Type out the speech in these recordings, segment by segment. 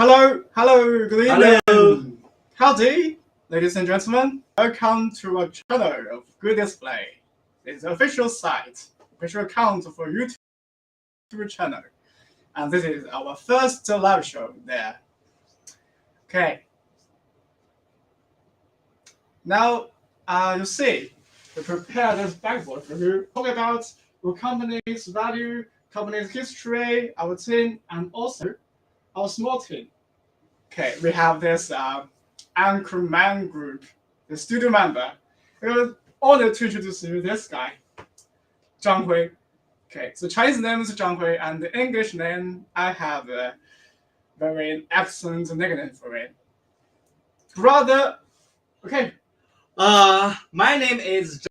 Hello, good evening. Hello. Howdy, ladies and gentlemen. Welcome to our channel of Good Display. It's the official site, official account for YouTube channel. And this is our first live show there. Okay. Now, you see, we prepared this backboard for you. Talk about our company's value, company's history, our team, and also our small team. Okay, we have this anchorman group, the studio member. We're honored to introduce you this guy, Zhang Hui. Okay, so Chinese name is Zhang Hui, and the English name, I have a very excellent nickname for it. Brother, okay. My name is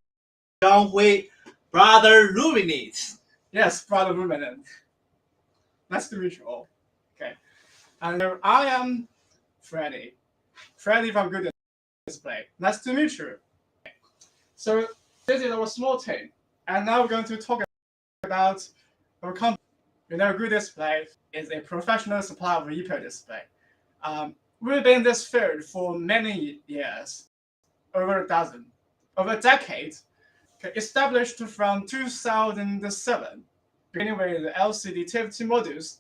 Zhang Hui, Brother Luminate. Yes, Brother Luminant. Nice to meet you all. Okay, and I am Freddy from Good Display. Nice to meet you. So this is our small team, and now we're going to talk about our company. You know, Good Display is a professional supplier of EPO display. We've been in this field for many years, over a decade. Okay, established from 2007, beginning with the LCD TFT modules.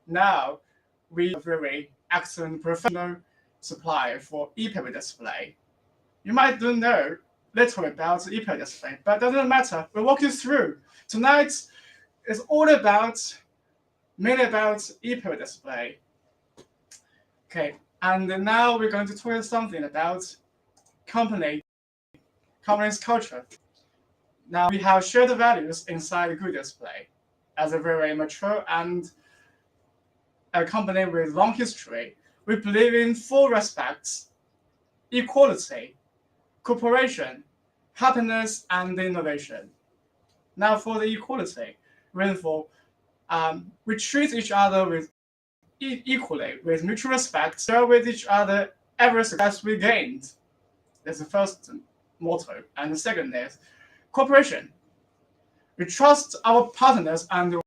Now we are very excellent professional supplier for ePaper display. You might don't know little about ePaper display, but it doesn't matter. We'll walk you through. Tonight is all mainly about ePaper display. Okay, and now we're going to talk something about company's culture. Now we have shared values inside Good Display as a very mature and a company with long history. We believe in four respects: equality, cooperation, happiness, and innovation. Now for the equality, we treat each other with equally, with mutual respect, share with each other every success we gained. That's the first motto. And the second is cooperation. We trust our partners and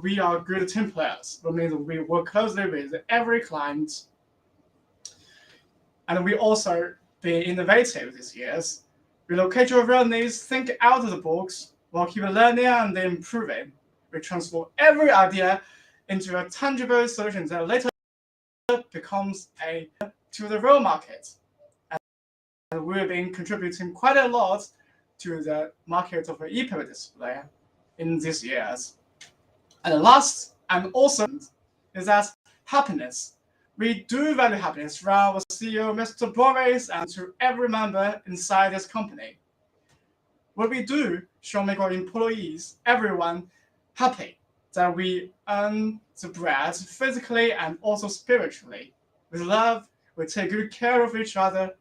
we are good team players. That means we work closely with every client. And we also be innovative these years. We locate your real needs, think out of the box, while keep learning and improving. We transform every idea into a tangible solution that later becomes to the real market. And we've been contributing quite a lot to the market of ePaper display in these years. And last and also is that happiness. We do value happiness from our CEO, Mr. Boris, and to every member inside this company. What we do shall make our employees, everyone, happy, that we earn the bread physically and also spiritually. With love, we take good care of each other,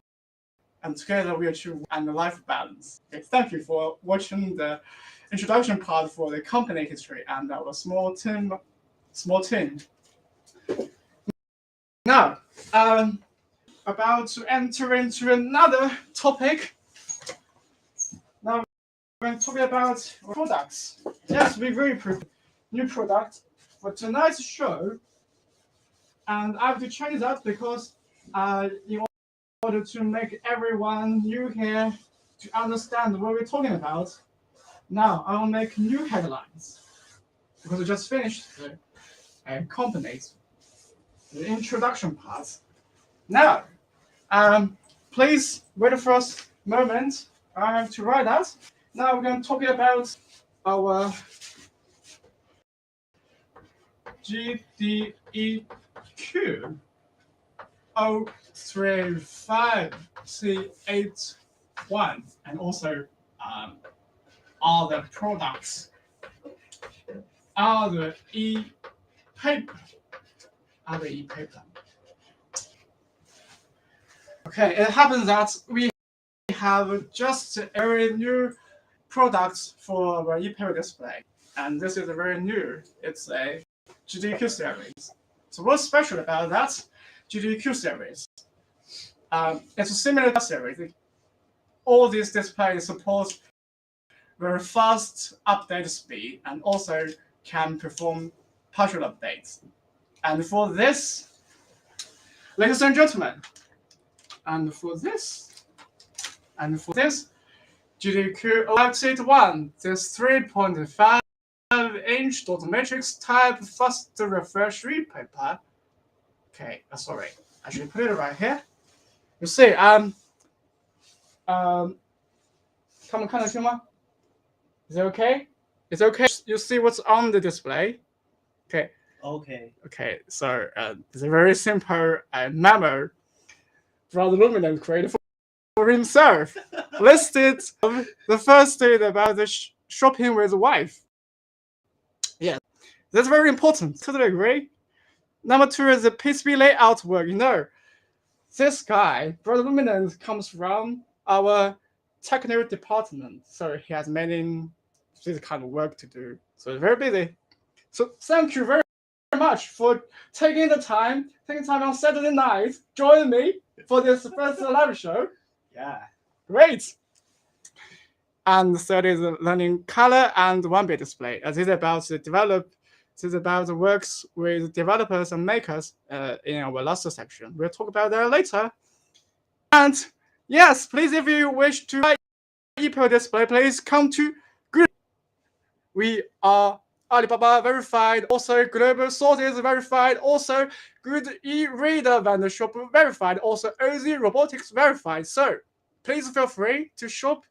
and together we achieve and life balance. Okay, thank you for watching the introduction part for the company history and our small team. Now, about to enter into another topic. Now we're going to talk about products. Yes, we very prefer new product for tonight's show, and I have to change that because in order to make everyone new here to understand what we're talking about, now I will make new headlines because we just finished the companies, the introduction part. Now, please wait for a moment. I have to write that. Now we're going to talk about our GDEQ 035C81 and also other products, other e-paper. Okay, it happens that we have just a very new products for our e-paper display, and this is a very new. It's a GDQ series. So what's special about that GDQ series? It's a similar series. All these displays support very fast update speed and also can perform partial updates. And for this Ladies and gentlemen, and for this, GDQ OLED 1, this 3.5-inch dot matrix type fast refresh paper. Okay, sorry, I should put it right here. You see, 他们看得清吗? Is it okay? It's okay. You see what's on the display? Okay. Okay. So it's a very simple memo from the Luminance created for himself. Listed the first thing about the shopping with wife. Yeah, that's very important. Totally agree. Number 2 is the PCB layout work. You know, this guy, Brother Luminance, comes from our technical department, so he has many this kind of work to do. So it's very busy. So thank you very much for taking time on Saturday night, join me for this first live show. Yeah. Great. And the third is learning color and 1-bit display. This is about the works with developers and makers in our last section. We'll talk about that later. And yes, please, if you wish to buy ePro display, please come to Good. We are Alibaba verified, also Global Sources verified, also Good e-reader vendor shop verified, also OZ Robotics verified. So please feel free to shop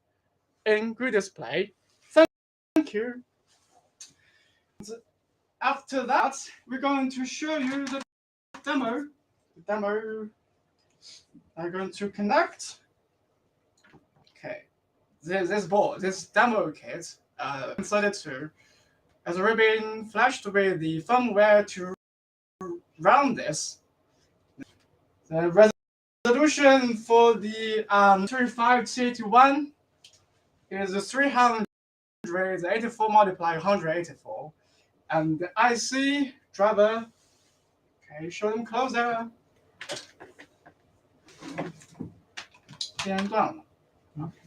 in Good Display. Thank you. After that, we're going to show you the demo. I'm going to connect. Okay, this board, this demo kit, inside 2 has already been flashed with the firmware to run this. The resolution for the 35C1 is 384 multiplied 184, and the IC driver. Okay, show them closer. 间断了。Okay.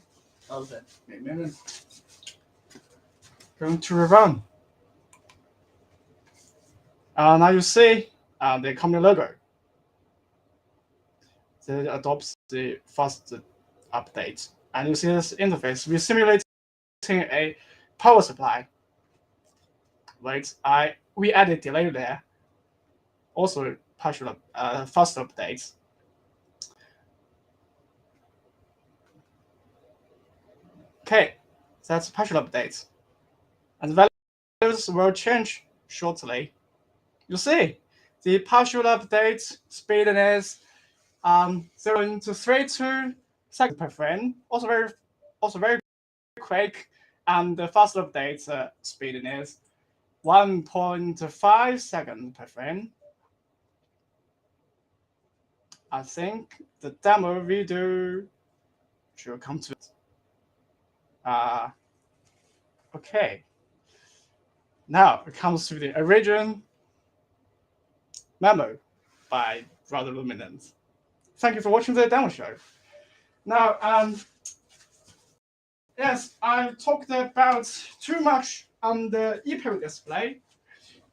Going to rerun. Now you see the company logo. It adopts the fast update. And you see this interface. We're simulating a power supply. Wait, we added delay there. Also partial fast updates. Okay, that's partial updates. And the values will change shortly. You see, the partial update speed is 0.32 seconds per frame. Also very quick. And the fast update speed is 1.5 seconds per frame. I think the demo video should come to it. Okay. Now it comes to the original memo by Brother Luminance. Thank you for watching the demo show. Now, yes, I talked about too much on the ePro display.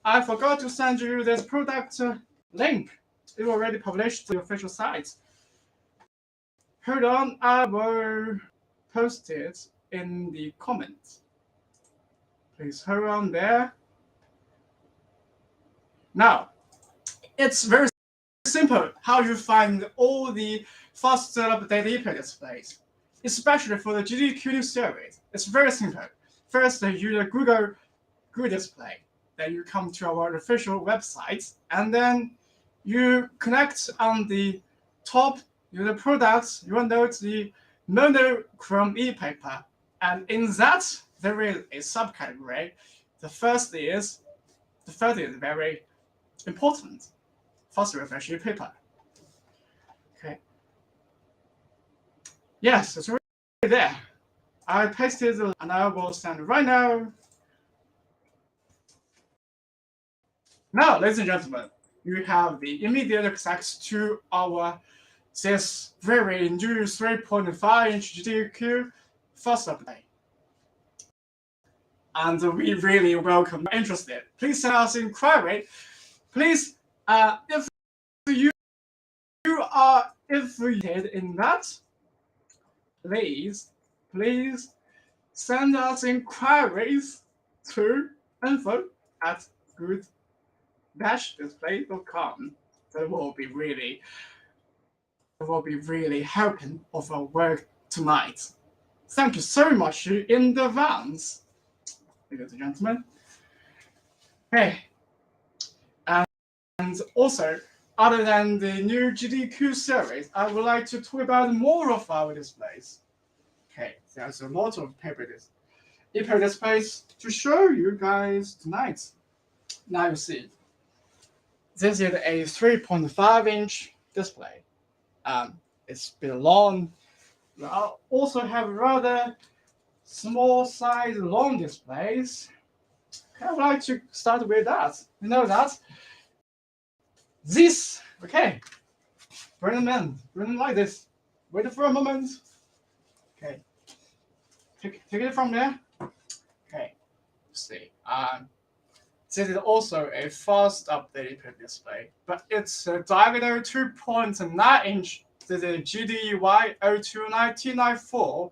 I forgot to send you this product link. It already published to the official site. Hold on, I will post it in the comments. Please hold on there. Now, it's very simple how you find all the faster updated ePro displays, especially for the GDQ series. It's very simple. First, you use Google Display. Then you come to our official website, and then you connect on the top. The products. You will note the monochrome e-paper, and in that there is a subcategory. The first is very important. Fast refresh e-paper. Okay. Yes, it's already there. I pasted the and I will send it right now. Now, ladies and gentlemen, you have the immediate access to our this very new 3.5-inch GDQ fast update. And we really welcome interested. Please send us inquiry. Please, if you are interested in that, please send us inquiries to info@good-display.com. That will be really helping of our work tonight. Thank you so much in advance, ladies and gentlemen. Hey, and also, other than the new GDQ series, I would like to talk about more of our displays. Okay, there's a lot of paper displays to show you guys tonight. Now you see, this is a 3.5-inch display. It's a bit long. We also have rather small size long displays. I would like to start with that. You know that this, okay, bring them in, bring them like this. Wait for a moment. Okay, take it from there. Okay, let's see. This is also a fast updated display, but it's a diagonal 2.9 inch. This is GDY 029T94,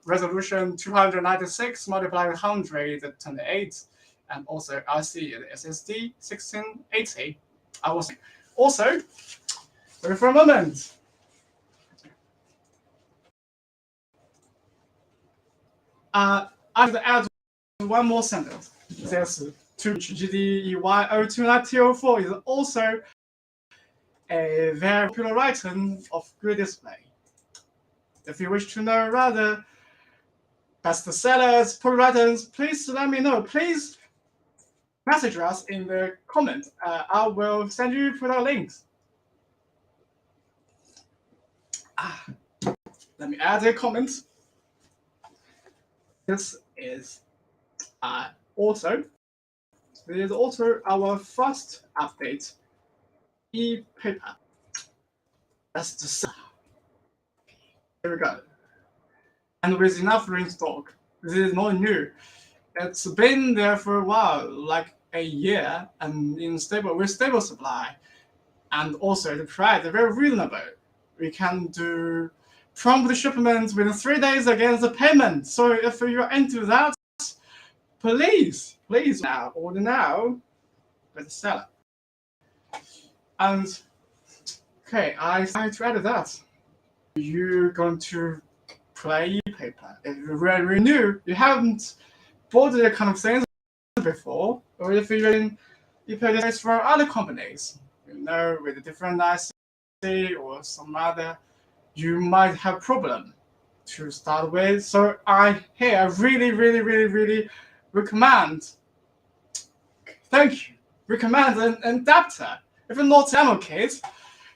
resolution 296 multiplied 128, and also RC SSD 1680. I was also, wait for a moment. I have to add one more sentence. There's 2-inch GDY 029T04 is also a very popular item of good display. If you wish to know rather best sellers, popular items, please let me know. Please message us in the comment. I will send you product links. Let me add a comment. This is also our first update e-paper. That's the same. Here we go. And with enough in stock, this is not new. It's been there for a while, like a year, and with stable supply. And also the price is very reasonable. We can do prompt shipment within 3 days against the payment. So if you're into that, please order now with the seller. And okay, I to add that. You're going to play paper. If you're really new, you haven't bought that kind of things before, or if you're in e-paper from other companies, with a different IC or some other, you might have problem to start with. So I really recommend. Thank you. Recommend an adapter. If you're not a demo kit,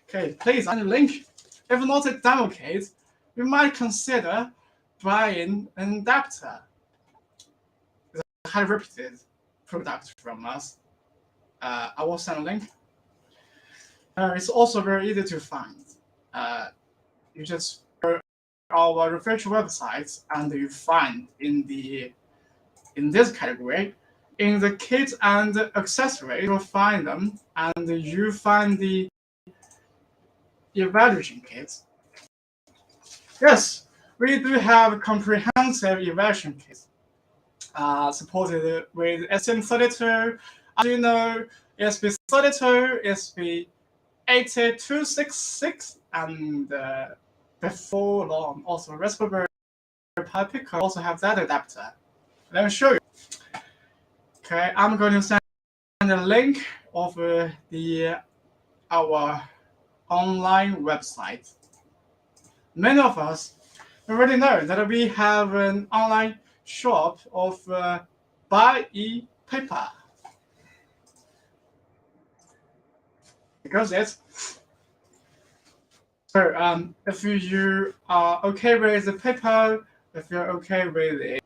okay, please on the link. If you're not a demo kit, you might consider buying an adapter. It's a highly reputed product from us. I will send a link. It's also very easy to find. You just go to our official website and you find in this category, in the kit and accessory, you'll find them, and you find the evaluation kit. Yes, we do have comprehensive evaluation kits supported with STM32, Arduino, ESP32, ESP8266, and before long, also Raspberry Pi Pico also have that adapter. Let me show you. Okay, I'm going to send a link of our online website. Many of us already know that we have an online shop of buy e-paper. Because it's so if you are okay with the paper, if you're okay with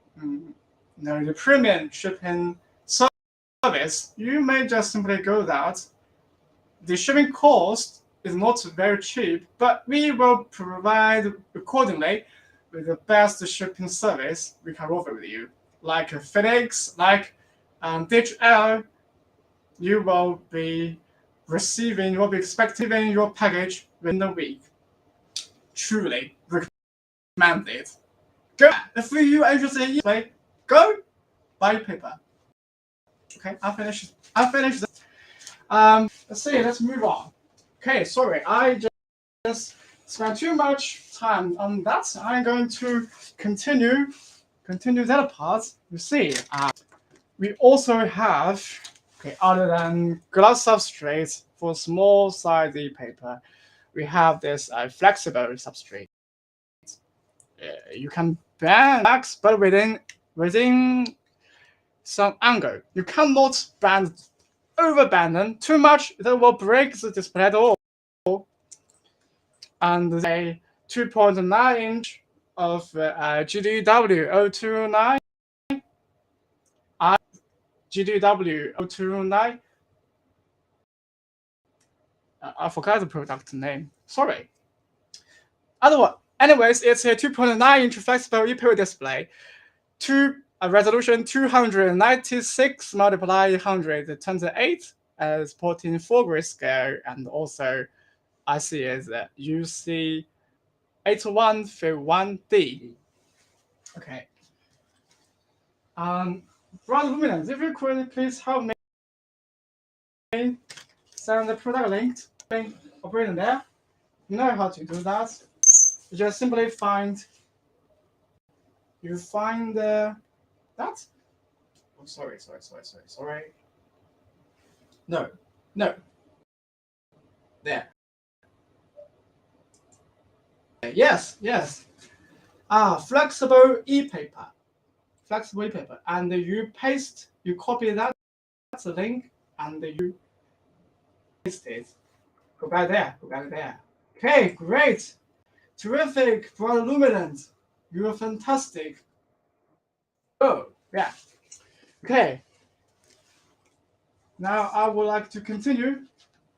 the premium shipping service, you may just simply go that. The shipping cost is not very cheap, but we will provide accordingly with the best shipping service we can offer with you, like FedEx, like DHL. You will be will be expecting your package within the week. Truly recommend it. Go. If you are interested in play, go buy paper. Okay, I'll finish this. Let's see, let's move on. Okay, sorry, I just spent too much time on that. I'm going to continue that part. You see, we also have, other than glass substrate for small sized paper, we have this flexible substrate. You can bend max, but within some angle. You cannot overbend them too much. That will break the display at all. And a 2.9 inch of GDW029. GDW029. I forgot the product name. Sorry. Anyways, it's a 2.9 inch flexible EPO display. Resolution 296 multiply 128 as supporting 4 grayscale, and also I see is UC 8151D. Okay. Brother Luminance, if you could please help me send the product link operating there. You know how to do that. You just simply find that. Oh, sorry. No. There. Yes. Flexible e-paper. And you copy that link, and you paste it. Go back there. Okay, great. Terrific, brother Luminant. You are fantastic. Oh, yeah. Okay. Now I would like to continue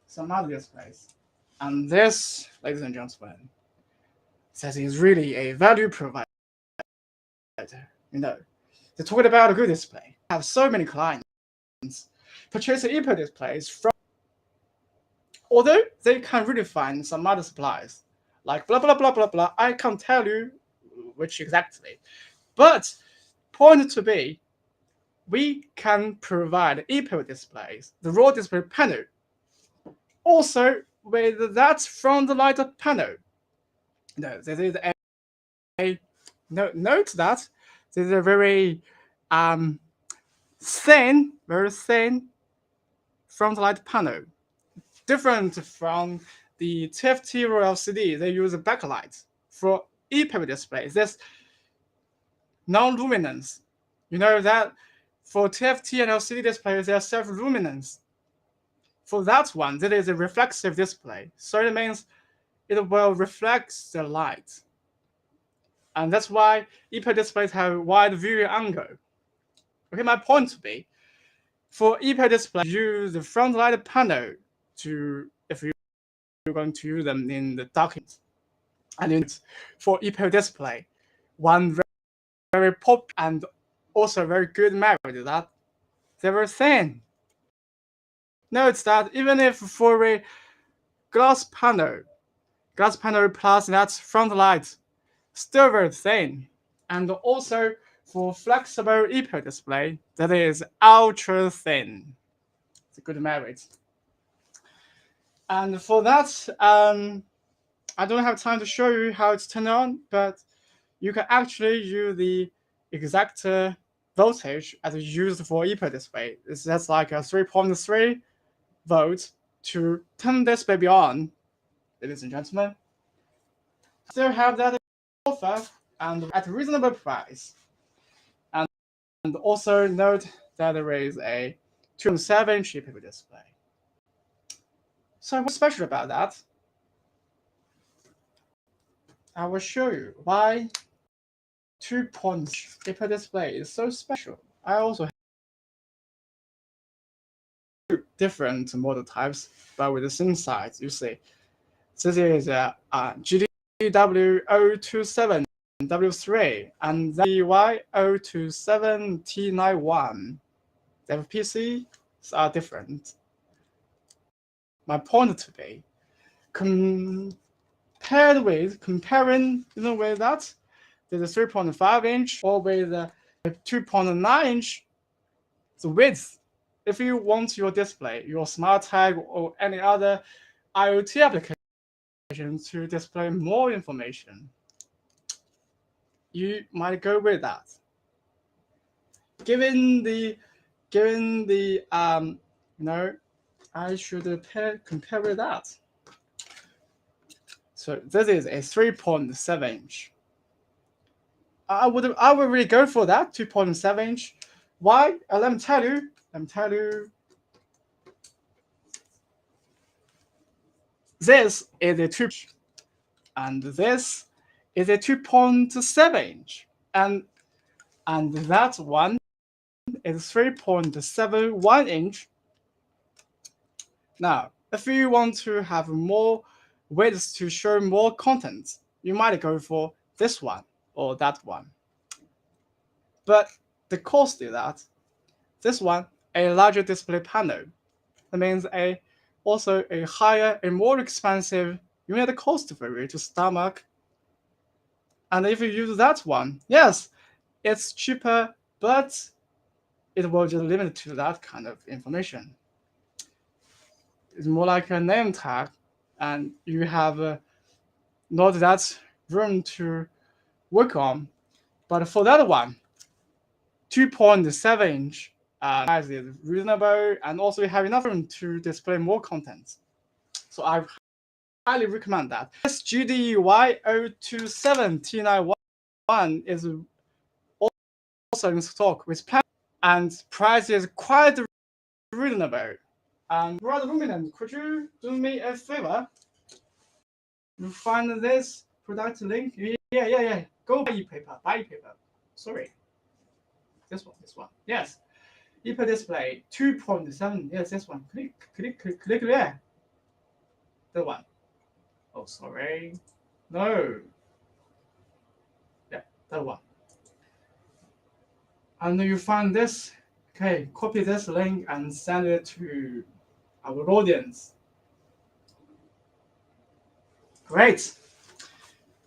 some other displays. And this, ladies and gentlemen, says is really a value provider. They talked about a good display. I have so many clients purchasing EPO displays from, although they can really find some other supplies, like blah blah blah blah blah. I can't tell you which exactly. But point to be, we can provide EPO displays, the raw display panel, also with that front light panel. This is note that this is a very thin front light panel, different from the TFT or LCD. They use a backlight. For EPO displays, there's non-luminance. You know that for TFT and LCD displays, they are self-luminance. For that one, that is a reflexive display. So it means it will reflect the light. And that's why EPO displays have a wide viewing angle. Okay, my point to be, for EPO display, use the front light panel if you're going to use them in the documents. And for EPO display, one very pop and also very good memory that they were thin. Note that even if for a glass panel plus that front light, still very thin. And also for flexible EPO display, that is ultra thin. It's a good merit. And for that, I don't have time to show you how it's turned on, but you can actually use the exact voltage as used for EPO display. That's like a 3.3 volt to turn this baby on, ladies and gentlemen. Still have that offer and at a reasonable price. And also note that there is a 2.7-inch EPO display. So what's special about that? I will show you why 2.0 EPO display is so special. I also have two different model types, but with the same size. You see, this is a GDW027W3 and DY027T91. The PCs are different. my point to be comparing with that, there's a 3.5 inch or with a 2.9 inch the width. If you want your display, your smart tag or any other IoT application to display more information, you might go with that. Given the I should compare with that. So this is a 3.7 inch. I would really go for that 2.7 inch. Why? Let me tell you. This is a 2, and this is a 2.7 inch, and that one is 3.71 inch. Now, if you want to have more width to show more content, you might go for this one or that one. But the cost is that this one, a larger display panel, that means also a higher and more expensive unit cost for you to stomach. And if you use that one, yes, it's cheaper, but it will just limit to that kind of information. It's more like a name tag, and you have not that room to work on. But for that one, 2.7 inch size is reasonable, and also you have enough room to display more content. So I highly recommend that. This GDY027T91 is also in stock with plan, and price is quite reasonable. Brother Luminant, could you do me a favor? You find this product link? Yeah. Go buy e-paper. Sorry. This one. Yes. E-paper display 2.7. Yes, this one. Click there. That one. Oh, sorry. No. Yeah, that one. And you find this. Okay, copy this link and send it to our audience. Great.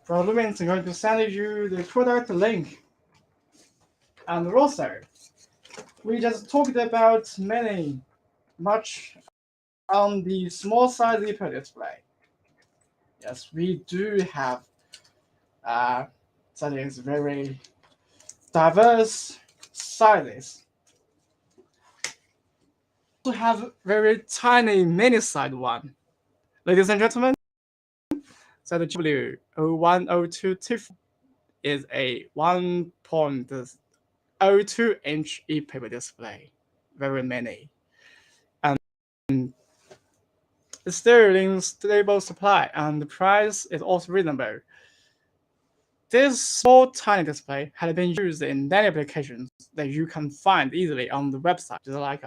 For the moment, I'm going to send you the product link. And also, we just talked about much on the small size e-paper display. Yes, we do have that is very diverse sizes. We also have very tiny mini size one. Ladies and gentlemen, so the W0102 TIFF is a 1.02 inch e-paper display. Very many. And it's still in stable supply, and the price is also reasonable. This small tiny display has been used in many applications that you can find easily on the website, just like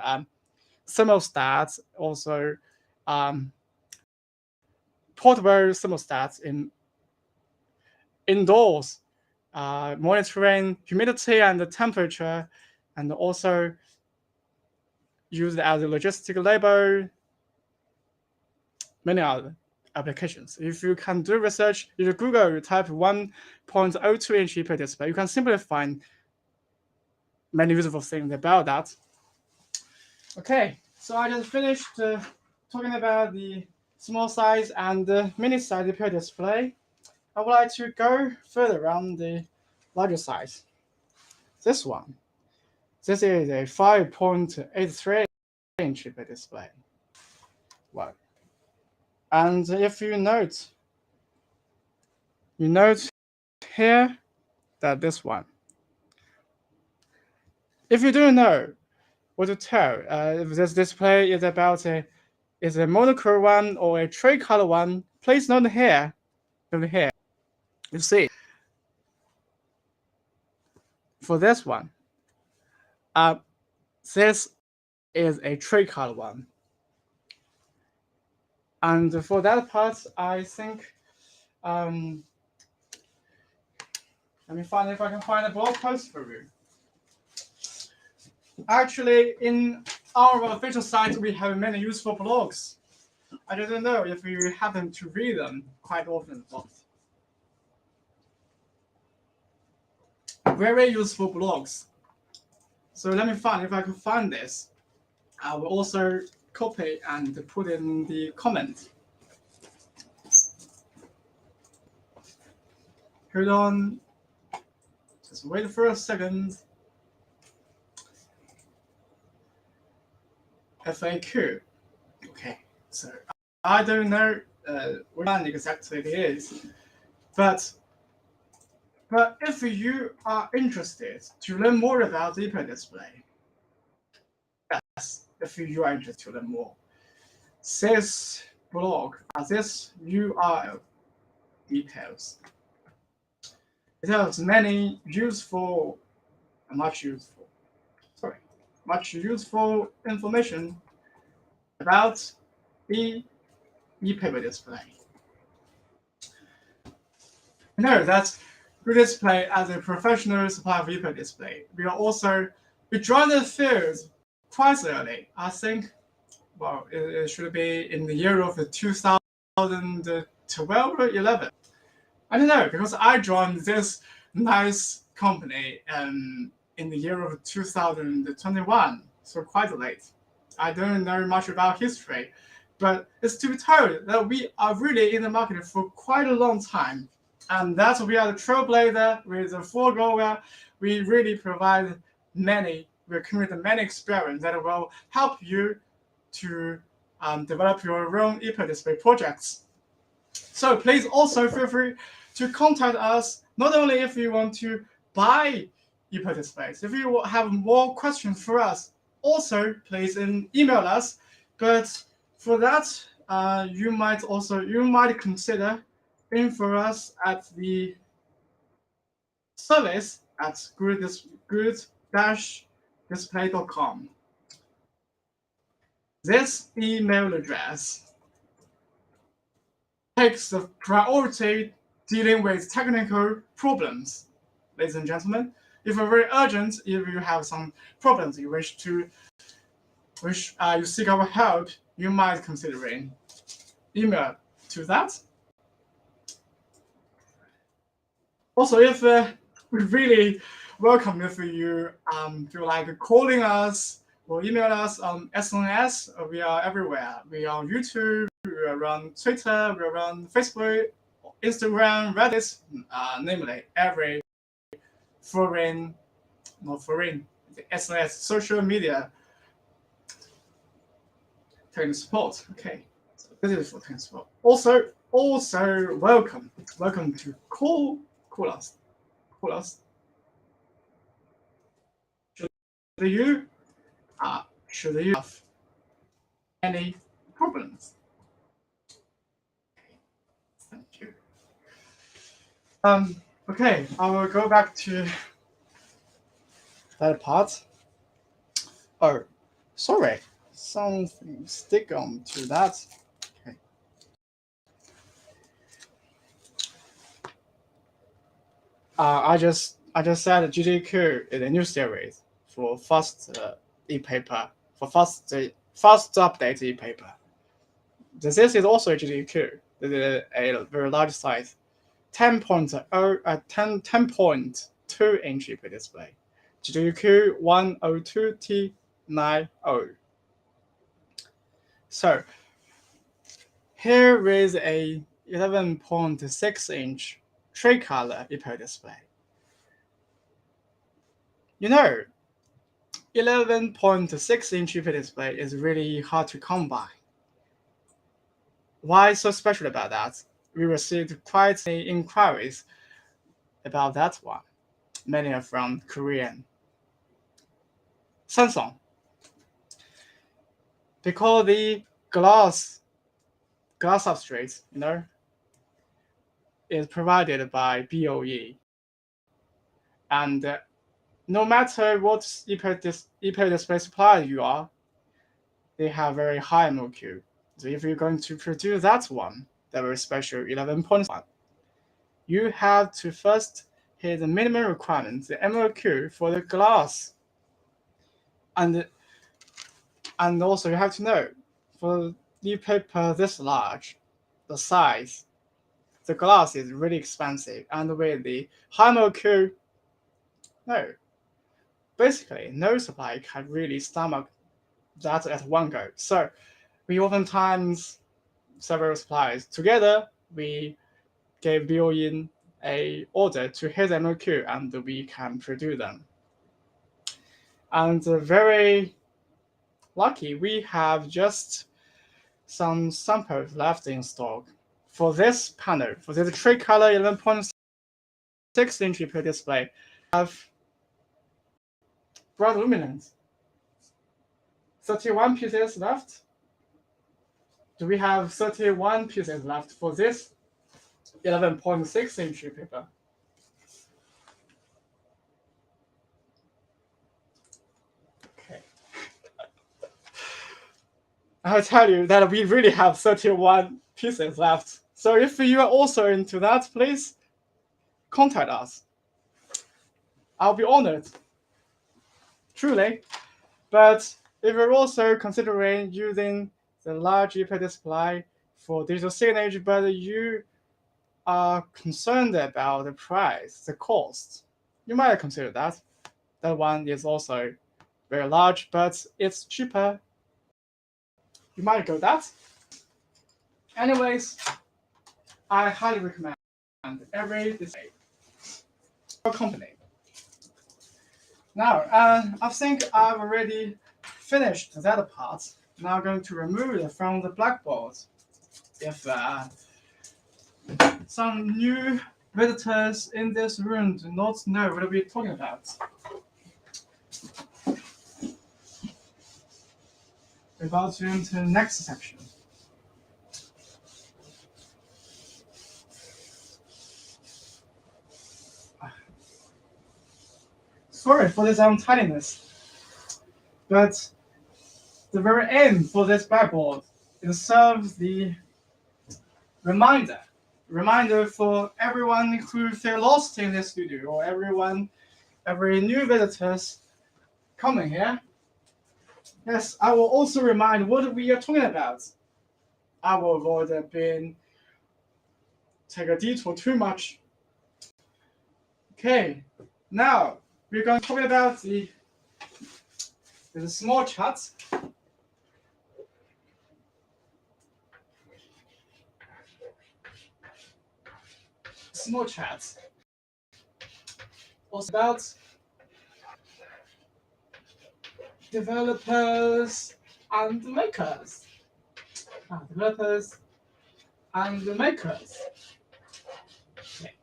thermostats, also portable thermostats indoors, monitoring humidity and temperature, and also used as a logistic label, many other applications. If you can do research, you Google, you type 1.02 inch e-paper display, you can simply find many useful things about that. Okay, so I just finished talking about the small size and the mini size e-paper display. I would like to go further on the larger size. This one. This is a 5.83 inch e-paper display. Wow. And if you note here that this one. If you don't know what to tell, if this display is about a monochrome one or a tricolor one, please note here. You see, for this one, this is a tricolor one. And for that part, I think, let me find if I can find a blog post for you. Actually, in our official site, we have many useful blogs. I don't know if you happen to read them quite often, but very useful blogs. So let me find, if I can find this, I will also copy and put in the comment. Hold on, just wait for a second. FAQ. Okay, so I don't know what one exactly it is, but if you are interested to learn more about Deeper Display, yes, if you are interested to learn more, this blog, this URL details. It has many much useful information about the e-paper display. You know that Good Display, as a professional supplier of e-paper display, we joined the field quite early. I think, well, it should be in the year of 2012 or 11. I don't know, because I joined this nice company in the year of 2021, so quite late. I don't know much about history, but it's to be told that we are really in the market for quite a long time, and that we are the trailblazer with the foregoer. We really provide we accumulate many experience that will help you to develop your own e-paper display projects. So please also feel free to contact us, not only if you want to buy e-paper displays. If you have more questions for us, also please email us. But for that, you might consider info us at the service at good-display.com. This email address takes the priority dealing with technical problems. Ladies and gentlemen, if you're very urgent, if you have some problems you you seek our help, you might consider email to that. Also, if we really welcome if you feel like calling us or email us on SNS. We are everywhere. We are on YouTube, we are on Twitter, we are on Facebook, Instagram, Reddit, namely every the SNS social media technical support. Okay, so this is for technical support. Also welcome to call us. Should you have any problems? Thank you. Okay, I will go back to that part. Oh, sorry, something stick on to that. Okay. I just said GDQ is a new series for fast e-paper, for fast update e-paper. This is also a GDQ. This is a very large size, 10.2 inch e-paper display. GDQ 102T90. So here is a 11.6 inch tricolor e-paper display. You know, 11.6 inch e-paper display is really hard to come by. Why so special about that? We received quite many inquiries about that one. Many are from Korean. Samsung. Because the glass substrate, is provided by BOE. And no matter what e-paper display supplier you are, they have very high MOQ. So if you're going to produce that one, that very special 11.1, you have to first hit the minimum requirements, the MOQ for the glass. And also you have to know, for the paper this large, the size, the glass is really expensive, and with the high molecule, no, basically no supply can really stomach that at one go. So we oftentimes several suppliers together. We gave Bioyin a order to his molecule, and we can produce them. And very lucky, we have just some samples left in stock for this panel, for this tricolor 11.6-inch display. We have broad luminance. 31 pieces left. Do we have 31 pieces left for this 11.6-inch paper? Okay. I'll tell you that we really have 31 pieces left. So if you are also into that, please contact us. I'll be honored. Truly. But if you're also considering using the large EP display for digital signage, but you are concerned about the price, the cost, you might consider that. That one is also very large, but it's cheaper. You might go that. Anyways, I highly recommend every display company. Now, I think I've already finished that part. Now I'm going to remove it from the blackboard. If some new visitors in this room do not know what we're talking about. We're about to enter the next section. Sorry for this untidiness, but the very aim for this blackboard is serves the reminder for everyone who feel lost in this studio, or every new visitors coming here. Yes, I will also remind what we are talking about. I will avoid being take a detour too much. Okay, now we're going to talk about the small chart. Small chats. Also about developers and makers. Developers and makers. Okay.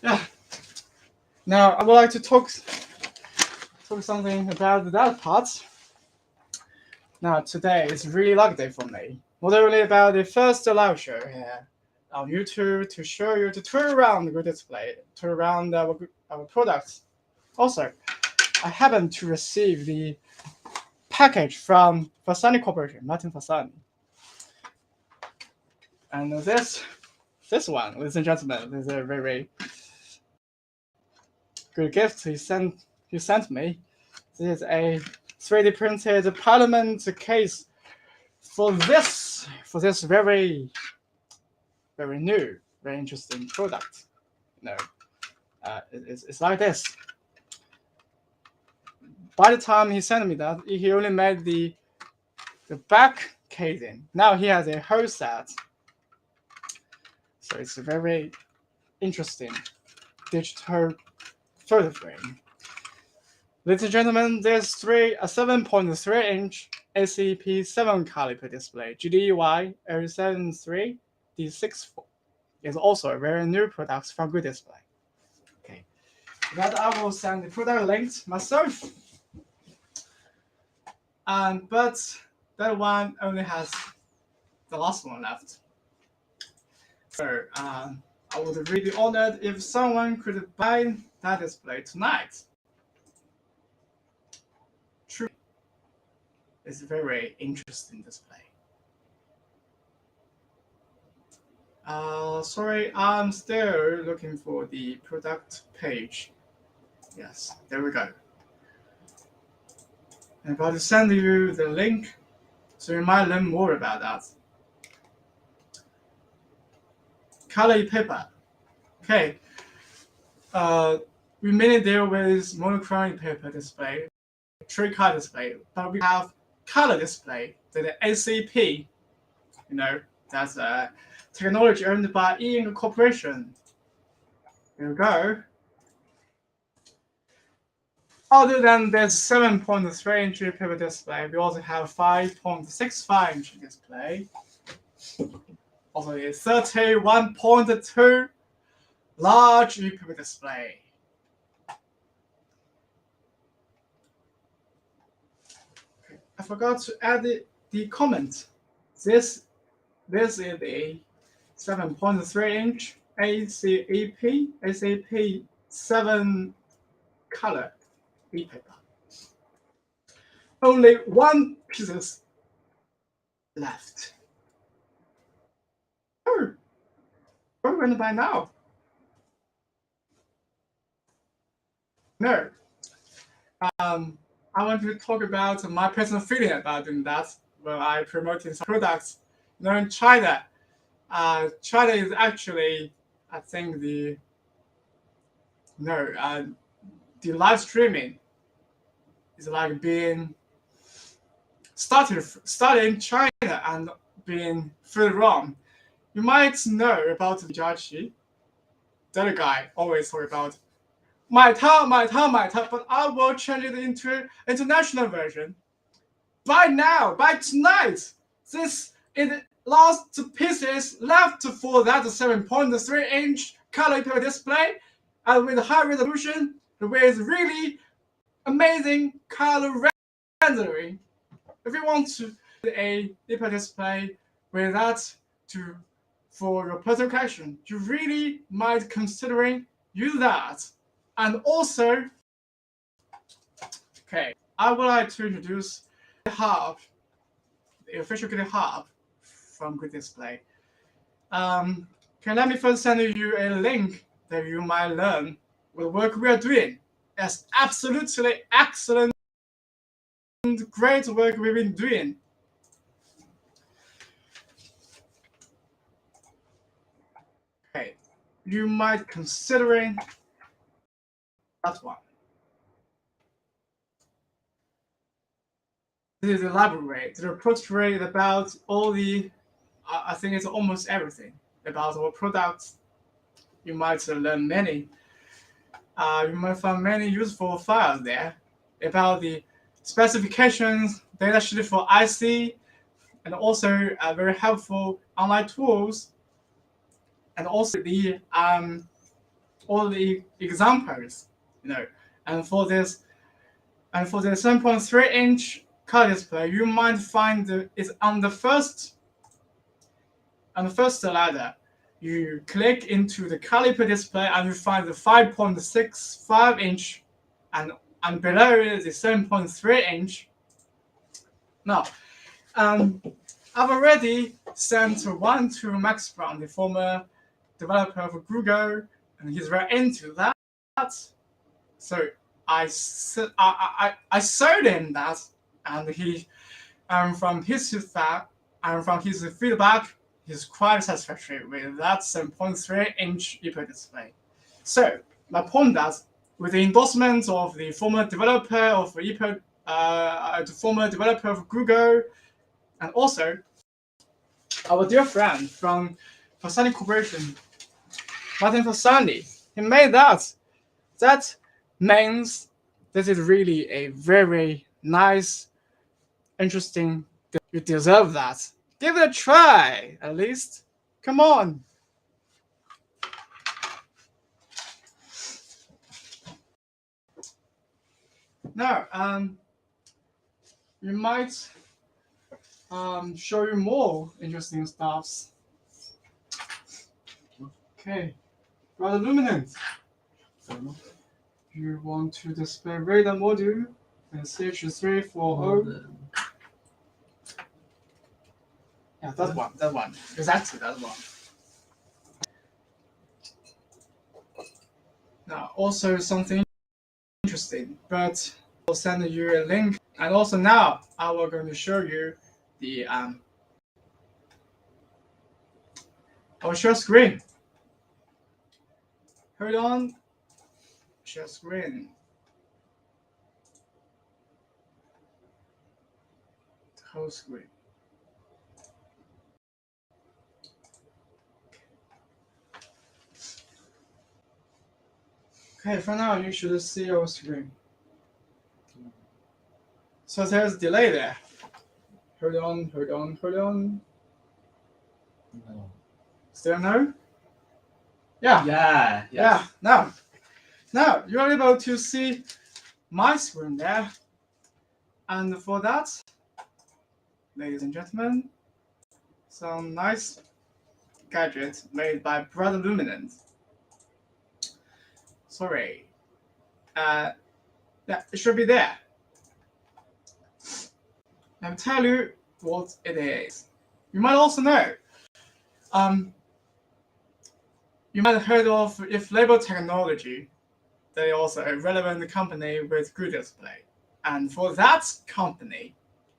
Yeah. Now I would like to talk something about that part. Now today is really lucky day for me. Not only about the first live show here on YouTube to show you to turn around the good display, turn around our products. Also, I happen to receive the package from Fasani Corporation, Martin Fasani. And this one, ladies and gentlemen, is a very good gift he sent me. This is a 3D printed Parliament case for this very new, very interesting product. It's like this. By the time he sent me that, he only made the back casing. Now he has a whole set. So it's a very interesting digital photo frame. Ladies and gentlemen, there's a 7.3-inch ACP7 caliper display, GDY 073D64. Is also a very new product from Good Display. Okay, that I will send the product link myself. But that one only has the last one left. So I would really be honored if someone could buy that display tonight. True, it's a very interesting display. Sorry, I'm still looking for the product page. Yes, there we go. I'm about to send you the link so you might learn more about that. Color paper. Okay. We mainly deal with monochrome paper display, tree color display, but we have color display, the ACP. That's a technology owned by E Ink Corporation. There we go. Other than this 7.3-inch paper display, we also have 5.65-inch display. Also a 31.2 large paper display. I forgot to add the comment. This is a 7.3-inch ACP 7 color e-paper. Only one piece left. Oh, we're going to buy now. No. I want to talk about my personal feeling about doing that when I promoting some products. In China, China is actually, I think the live streaming is like being started in China and being further wrong. You might know about Jiaqi. That guy always talk about my town, but I will change it into international version. By tonight, this is last pieces left for that 7.3-inch color paper display, and with high resolution, with really amazing color rendering. If you want to a paper display with that for your personal collection, you really might considering use that. And also, okay, I would like to introduce the hub, the official GitHub from Good Display. Let me first send you a link that you might learn the work we are doing. It's absolutely excellent, great work we've been doing. Okay, you might considering that one. This is elaborate. The repository is about all the, I think it's almost everything about our products. You might learn many. You might find many useful files there about the specifications, datasheet for IC, and also very helpful online tools, and also the all the examples, And for the 7.3-inch color display, you might find it's on the first ladder. You click into the caliper display and you find the 5.65-inch and below it is the 7.3-inch. Now, I've already sent one to Max Brown, the former developer of Google, and he's very into that. So I sold him that, and he, from his feedback, he's quite satisfactory with that 7.3-inch ePro display. So my point is, with the endorsement of the former developer of ePro, the former developer of Google, and also our dear friend from Fasani Corporation, Martin Fasani, he made that. That means this is really a very nice, interesting. You deserve that. Give it a try, at least. Come on. Now, we might show you more interesting stuffs. Okay, rather luminance. You want to display radar module and CH340. Yeah, that one. Exactly that one. Now, also something interesting, but I'll send you a link. And also now I will going to show you the I will share screen. Hold on. Share screen. Whole screen. Okay, for now you should see your screen. So there's delay there. Hold on. No. Still no? Yeah. Yeah. Yeah. Now you are able to see my screen there. And for that, ladies and gentlemen, some nice gadget made by Brother Luminant. Sorry. Yeah, it should be there. Let me tell you what it is. You might also know. You might have heard of If Label Technology. They are also a relevant company with good display. And for that company,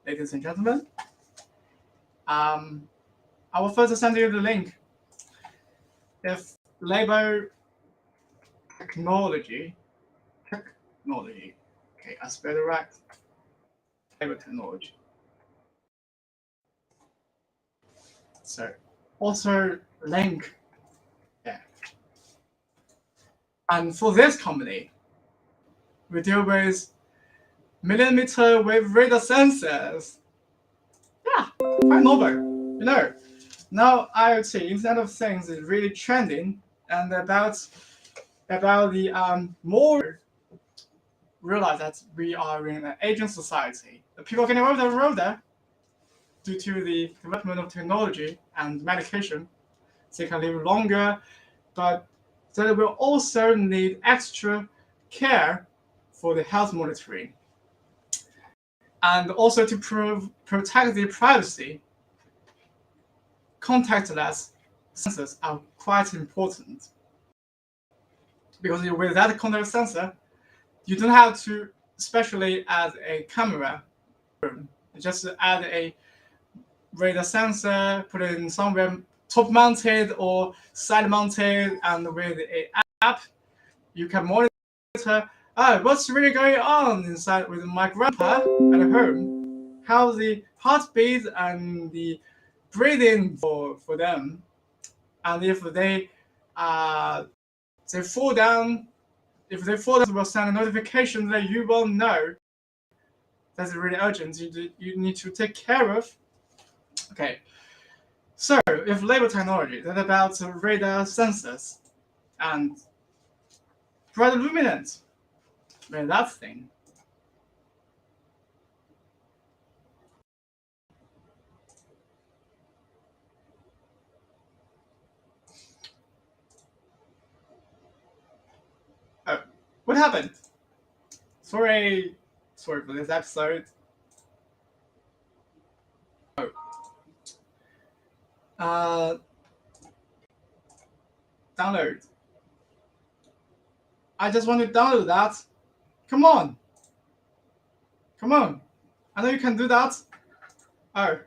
ladies and gentlemen, I will first send you the link. If Label Technology, okay, I spelled it right. Label Technology. So also link there. And for this company, we deal with millimeter wave radar sensors. Yeah, quite novel. You know, now IoT, Internet of Things, is really trending, and about the more realize that we are in an aging society. The people getting older due to the development of technology and medication. They can live longer, but they will also need extra care for the health monitoring. And also to protect their privacy, contactless sensors are quite important. Because with that contact sensor, you don't have to specially add a camera. You just add a radar sensor, put it in somewhere top mounted or side mounted, and with an app, you can monitor what's really going on inside with my grandpa at home, how the heartbeat and the breathing for them, and if they fall down, it will send a notification that you will know that's really urgent. You need to take care of. Okay. So, if label technology, that's about radar sensors and bright luminance, well, that thing. Oh, what happened? Sorry for this episode. Oh. Download. I just want to download that. Come on. I know you can do that. Oh.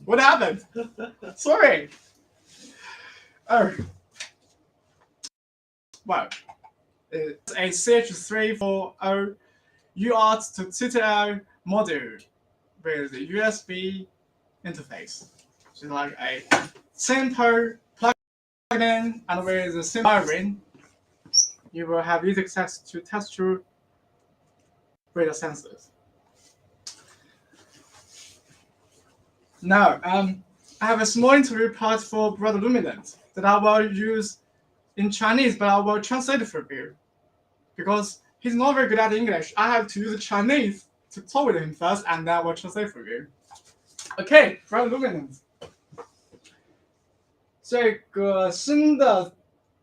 What happened? Sorry. Oh. Well, it's a CH340 UART to TTL module with a USB interface. It's like a simple plug-in, and with the simple wiring, you will have easy access to test through radar sensors. Now, I have a small interview part for Brother Luminant that I will use in Chinese, but I will translate it for you. Because he's not very good at English, I have to use Chinese to talk with him first, and then I will translate for you. Okay, Brother Luminant. 这个新的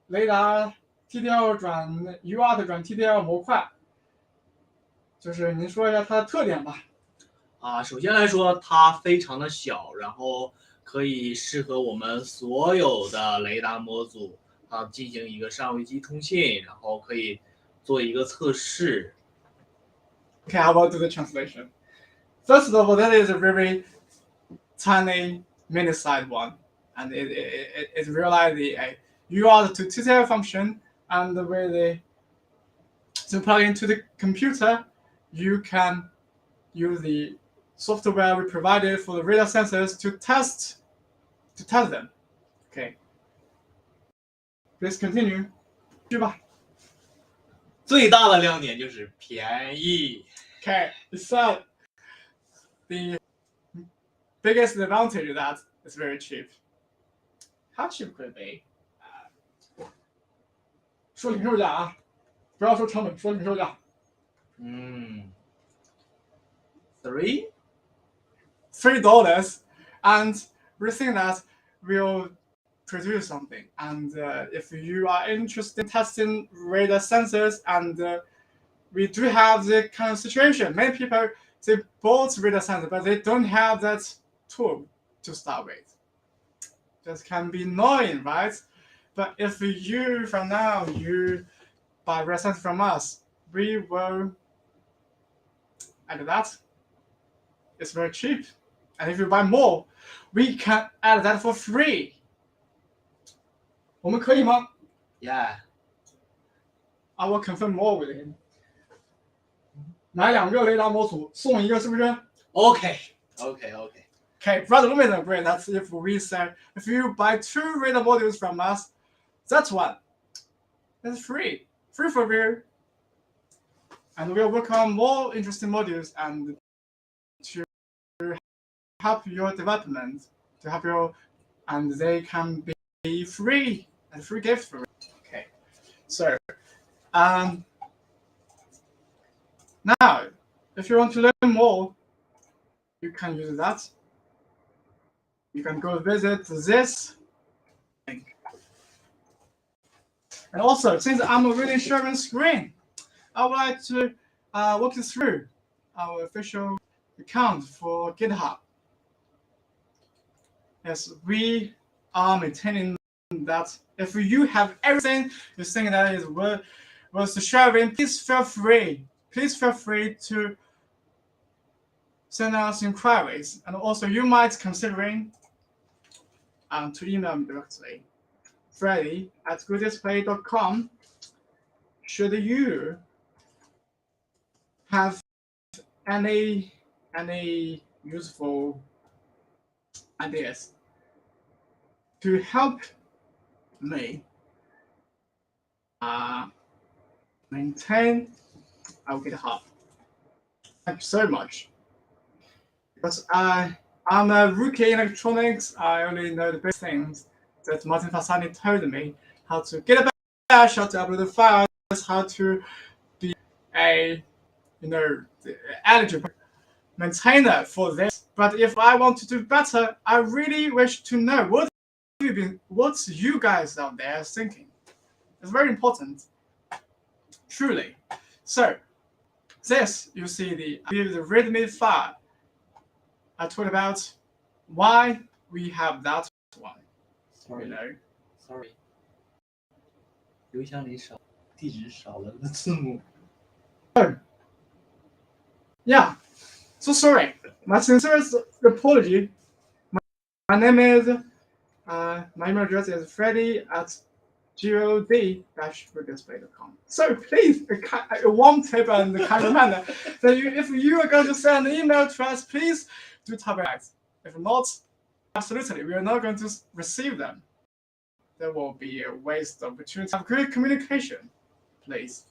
雷达 TTL 转 UART 转 TTL 模块，就是您说一下它的特点吧。首先来说，它非常的小，然后可以适合我们所有的雷达模组进行一个上位机通信，然后可以做一个测试。 Okay, I will do the translation. First of all, that is a very tiny mini-sized one, and it realized a UART to tutor function, and with the to plug into the computer, you can use the software we provided for the radar sensors to test them. Okay. Please continue. 去吧。最大的亮点就是便宜。 Okay, so the biggest advantage of that is very cheap. How cheap could it be? 说零售价啊，不要说成本，说零售价。3 $3, and we think that we'll produce something. And if you are interested in testing radar sensors, and we do have the kind of situation, many people they bought radar sensor, but they don't have that tool to start with. This can be annoying, right? But if you, from now, you buy radar sensor from us, we will add that. It's very cheap. And if you buy more, we can add that for free. 我们可以吗？ Yeah. I will confirm more with him. 买2个雷达模组送1个，是不是？ Okay. Okay, Brother Lumen agreed that if we say if you buy 2 radar modules from us, that's one. That's free for you. And we'll work on more interesting modules and to help your development, to help you, and they can be free and free gift for you. Okay, so now if you want to learn more, you can use that. You can go visit this link. And also, since I'm already sharing screen, I would like to walk you through our official account for GitHub. Yes, we are maintaining that. If you have everything you think that is worth sharing, please feel free. Please feel free to send us inquiries. And also, you might considering to email me directly, Freddy@gooddisplay.com. Should you have any useful ideas to help me maintain our GitHub? Thank you so much. Because I'm a rookie in electronics. I only know the basic things that Martin Fasani told me: how to get a bash, how to upload the files, how to be a eligible maintainer for this. But if I want to do better, I really wish to know what you guys out there thinking. It's very important, truly. So this, you see the README file. I talked about why we have that one. Sorry. Sorry. 邮箱里地址少了个字母。 Yeah, so sorry. My sincerest apology. My name is, my email address is freddy@god-display.com. So please, a warm tip and the kind reminder that if you are going to send an email to us, please do type it. If not, absolutely, we are not going to receive them. There will be a waste of opportunity of good communication. Please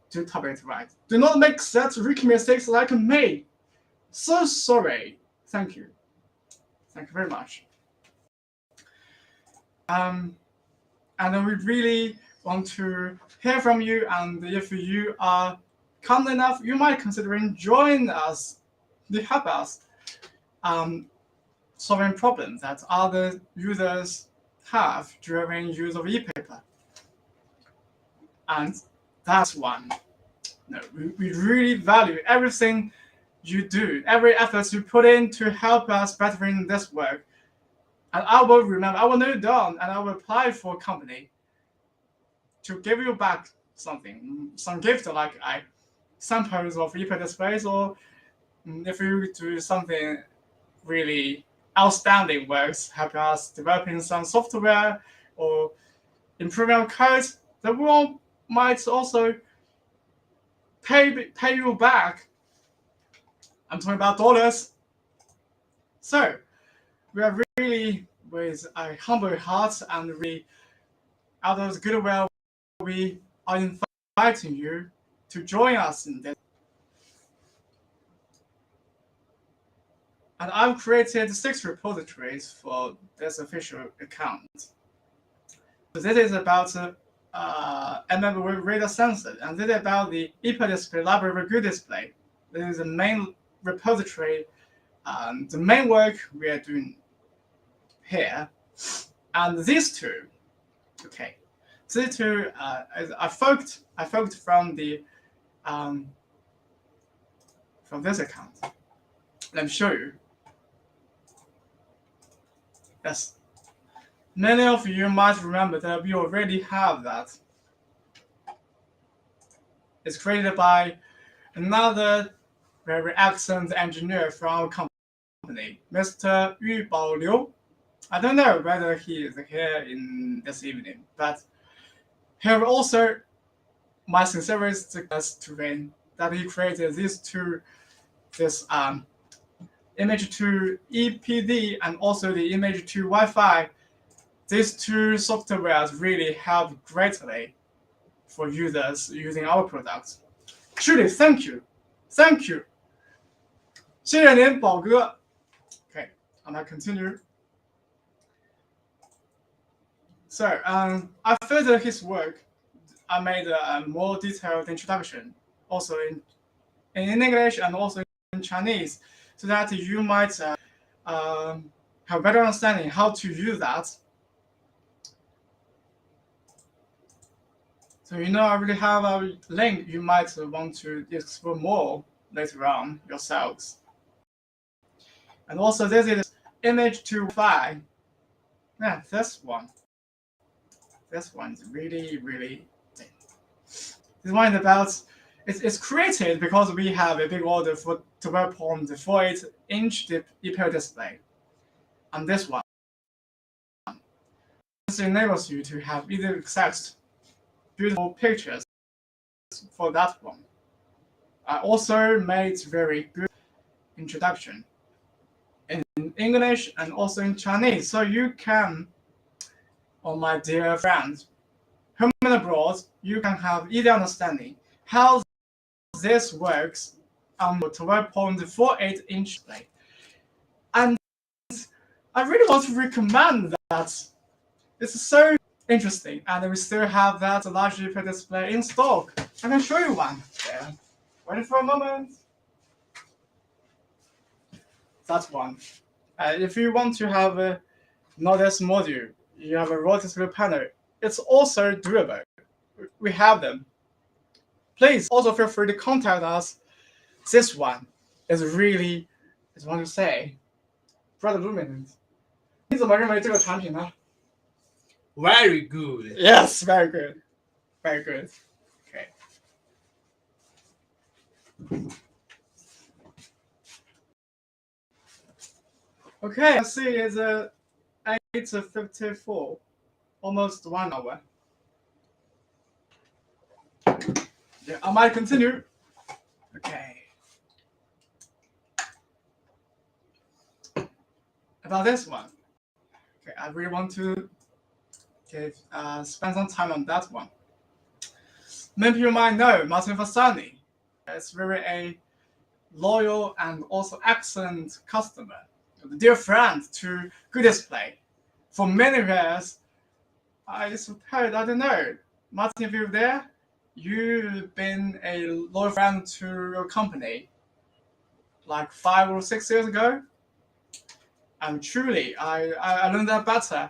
do type it right. Do not make such rookie mistakes like me. So sorry. Thank you. Thank you very much. And we really want to hear from you. And if you are kind enough, you might consider joining us to help us solving problems that other users have during use of e-paper. And that's one. No, we really value everything you do, every effort you put in to help us better in this work. And I will note down and I will apply for a company to give you back something, some gift like samples of EP displays, or if you do something really outstanding works, help us developing some software or improving our code, the world might also pay you back. I'm talking about dollars. So we are really, with a humble heart and really out of the goodwill, we are inviting you to join us in this. And I've created 6 repositories for this official account. So this is about MM radar sensor, and this is about the EP display library good display. This is the main repository, the main work we are doing here. And these two, okay, these two I forked from the from this account. Let me show you. Yes, many of you might remember that we already have that. It's created by another very excellent engineer from our company, Mr. Yu Baoliu. I don't know whether he is here in this evening, but he also, my sincerest request to him that he created these two, this image to EPD and also the image to Wi-Fi. These two softwares really help greatly for users using our products. Truly, thank you, thank you. 谢谢您，宝哥。Okay, I'm gonna continue. So, I furthered his work. I made a more detailed introduction, also in English and also in Chinese, so that you might have better understanding how to use that. So I already have a link you might want to explore more later on yourselves. And also this is image to Wi-Fi. Yeah, this one. This one is really, really thin. This one is about, it's created because we have a big order for 12.48-inch EP display. And this one. This enables you to have easy access to beautiful pictures for that one. I also made very good introduction in English and also in Chinese, so you can, my dear friends, home and abroad, you can have easy understanding how this works on the 12.48-inch display. And I really want to recommend that. It's so interesting, and we still have that large EP display in stock. I can show you one there. Wait for a moment. That's one. If you want to have a Node-S module, you have a raw display panel. It's also doable. We have them. Please also feel free to contact us. This one is really, I just want to say, Brother Luminant. 你怎么认为这个产品呢？ Very good. Yes, very good. Very good. Okay. Okay, I see it's 8:54, almost 1 hour. Yeah, I might continue. Okay. About this one. Okay, I really want to spend some time on that one. Maybe you might know Martin Fasani. It's very a loyal and also excellent customer, a dear friend to Good Display. For many years, I suppose, I don't know, Martin, if you're there, you've been a loyal friend to your company like 5 or 6 years ago. And truly, I learned that better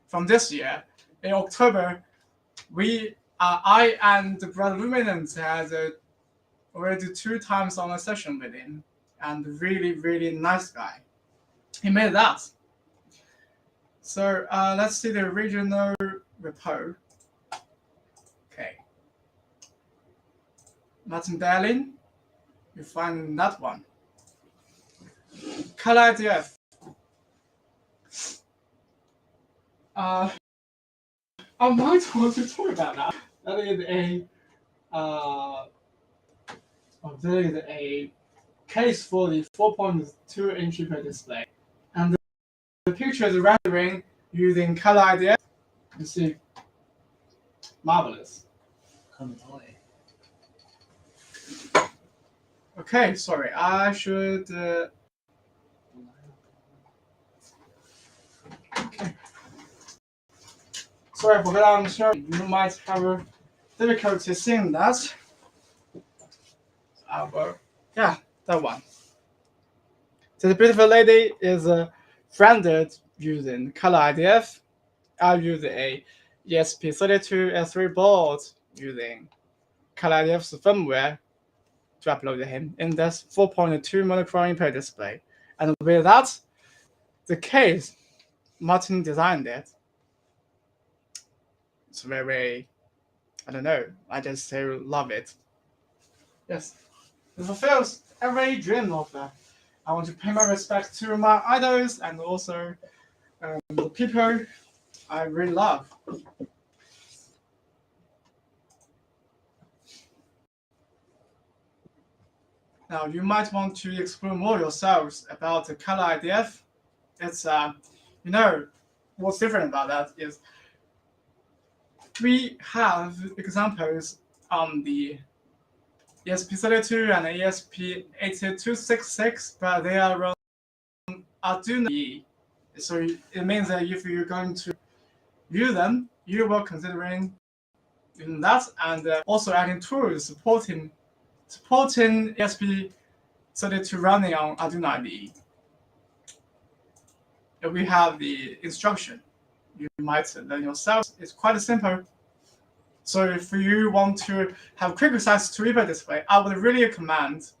from this year. In October, I and Brother Luminant had already 2 times on a session with him, and really, really nice guy. He made that. So let's see the original repo. Okay. Martin Berlin, you find that one. Color IDF. I might want to talk about that. That is a case for the 4.2-inch display, and the picture is rendering using color IDF. You see, marvelous. 看不到哎。 Okay, sorry, I should. Okay. Sorry for that. I'm sure you might have difficulty seeing that. Yeah, that one. So the beautiful lady is branded using color IDF. I use a ESP32S3 board using color IDF's firmware to upload him in this 4.2 monochrome IPA display. And with that, the case Martin designed it. It's very, I don't know, I just love it. Yes, it fulfills every dream of that. I want to pay my respect to my idols and also the people I really love. Now, you might want to explore more yourselves about the color IDF. It's, what's different about that is we have examples on the ESP32 and ESP8266, but they are run Arduino E. So it means that if you're going to use them, you will considering using that and also adding tools supporting ESP32 running on Arduino IDE. If we have the instruction, you might learn yourself. It's quite simple. So if you want to have quick access to IPA display, I would really recommend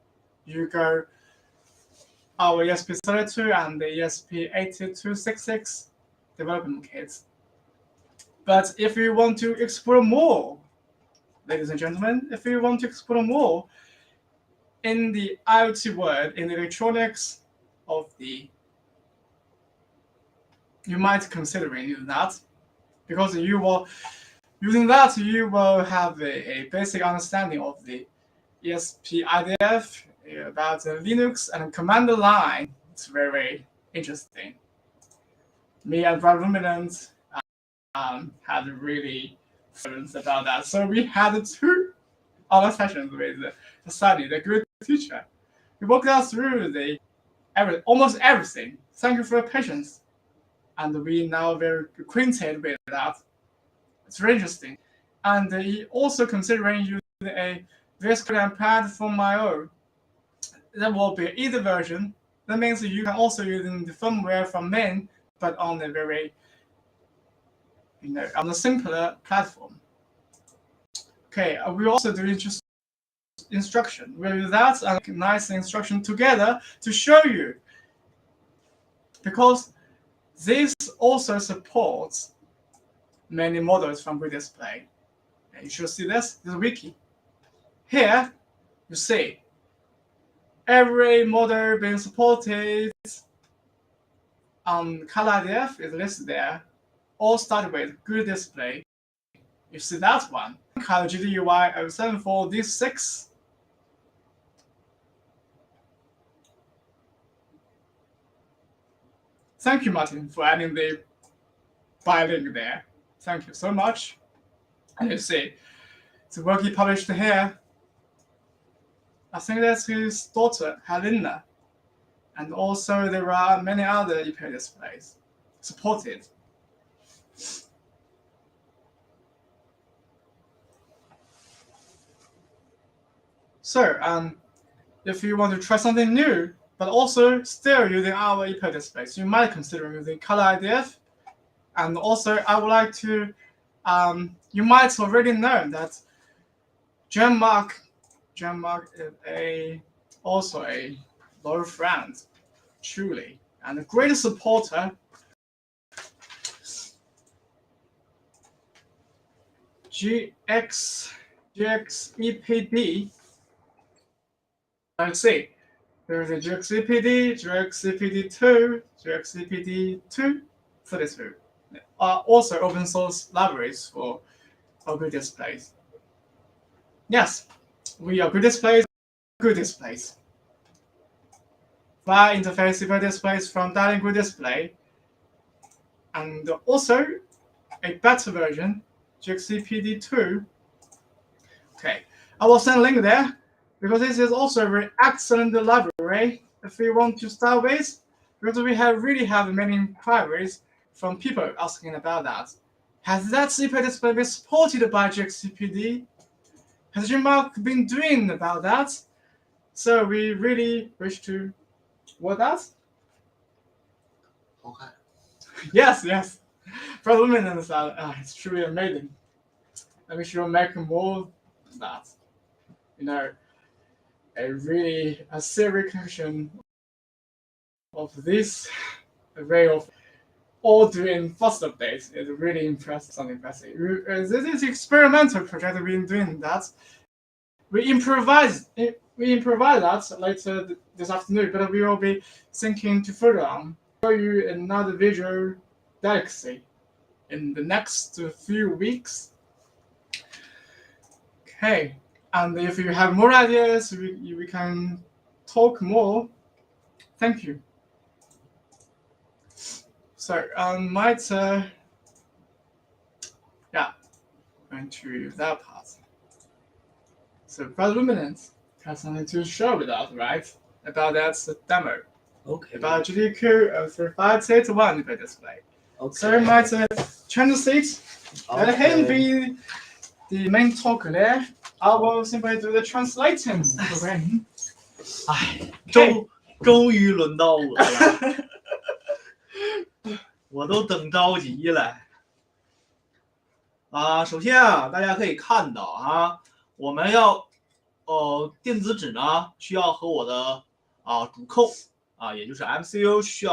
you go our ESP32 and the ESP8266 development kits. But if you want to explore more, ladies and gentlemen, if you want to explore more in the IoT world, in the electronics of the, you might consider using that, because you will, using that, you will have a basic understanding of the ESP IDF, about Linux and command line. It's very interesting. Me and Brad Luminant had really feelings about that. So we had 2 other sessions with Sunny, the good teacher. He walked us through almost everything. Thank you for your patience. And we now very acquainted with that. It's very interesting. And he also considering using a VS Code pad for my own. That will be either version. That means you can also using the firmware from Min, but on a very, on a simpler platform. Okay, we also do instruction. We'll use that and nice instruction together to show you, because this also supports many models from Grid Display. You should see this is a wiki. Here, you see every model being supported on color IDF is listed there. All start with Grid Display. You see that one. Color GDUI 074D6. Thank you, Martin, for adding the link there. Thank you so much. And you see, the work he published here, I think that's his daughter, Helena. And also there are many other IPA displays supported. So, if you want to try something new, but also still using our IPA displays, you might consider using color IDF. And also, I would like to, you might already know that Jean-Marc is also a loyal friend, truly, and a great supporter. GXEPD Let's see. There's a GXCPD, GXCPD2, GXCPD2, 32. Also open source libraries for good displays. Yes, we are good displays, good displays. Via interface super displays from dialing good display, and also a better version, GXCPD2. Okay, I will send a link there because this is also a very excellent library if we want to start with, because we really have many inquiries from people asking about that. Has that super display been supported by GXCPD? Has Jean-Marc been doing about that? So we really wish to what that? 好看。 Yes. For the women and it's truly amazing. And we should make more of that. You know, a serious connection of this way of all doing fast updates is really impressive. Something impressive. This is experimental project we've been doing that. We improvise that later this afternoon, but we will be thinking to further on show you another visual delicacy in the next few weeks. Okay, and if you have more ideas, we can talk more. Thank you. So going to that part. So Brother Luminance has something to show with us, right? About that demo. Okay. About GDQ 3581 display. Okay. So you might change the seat. Let him be the main talker there. I will simply do the translating. 哎，终于轮到我了，我都等着急了。首先大家可以看到我们要电子纸呢需要和我的主控也就是 MCU 需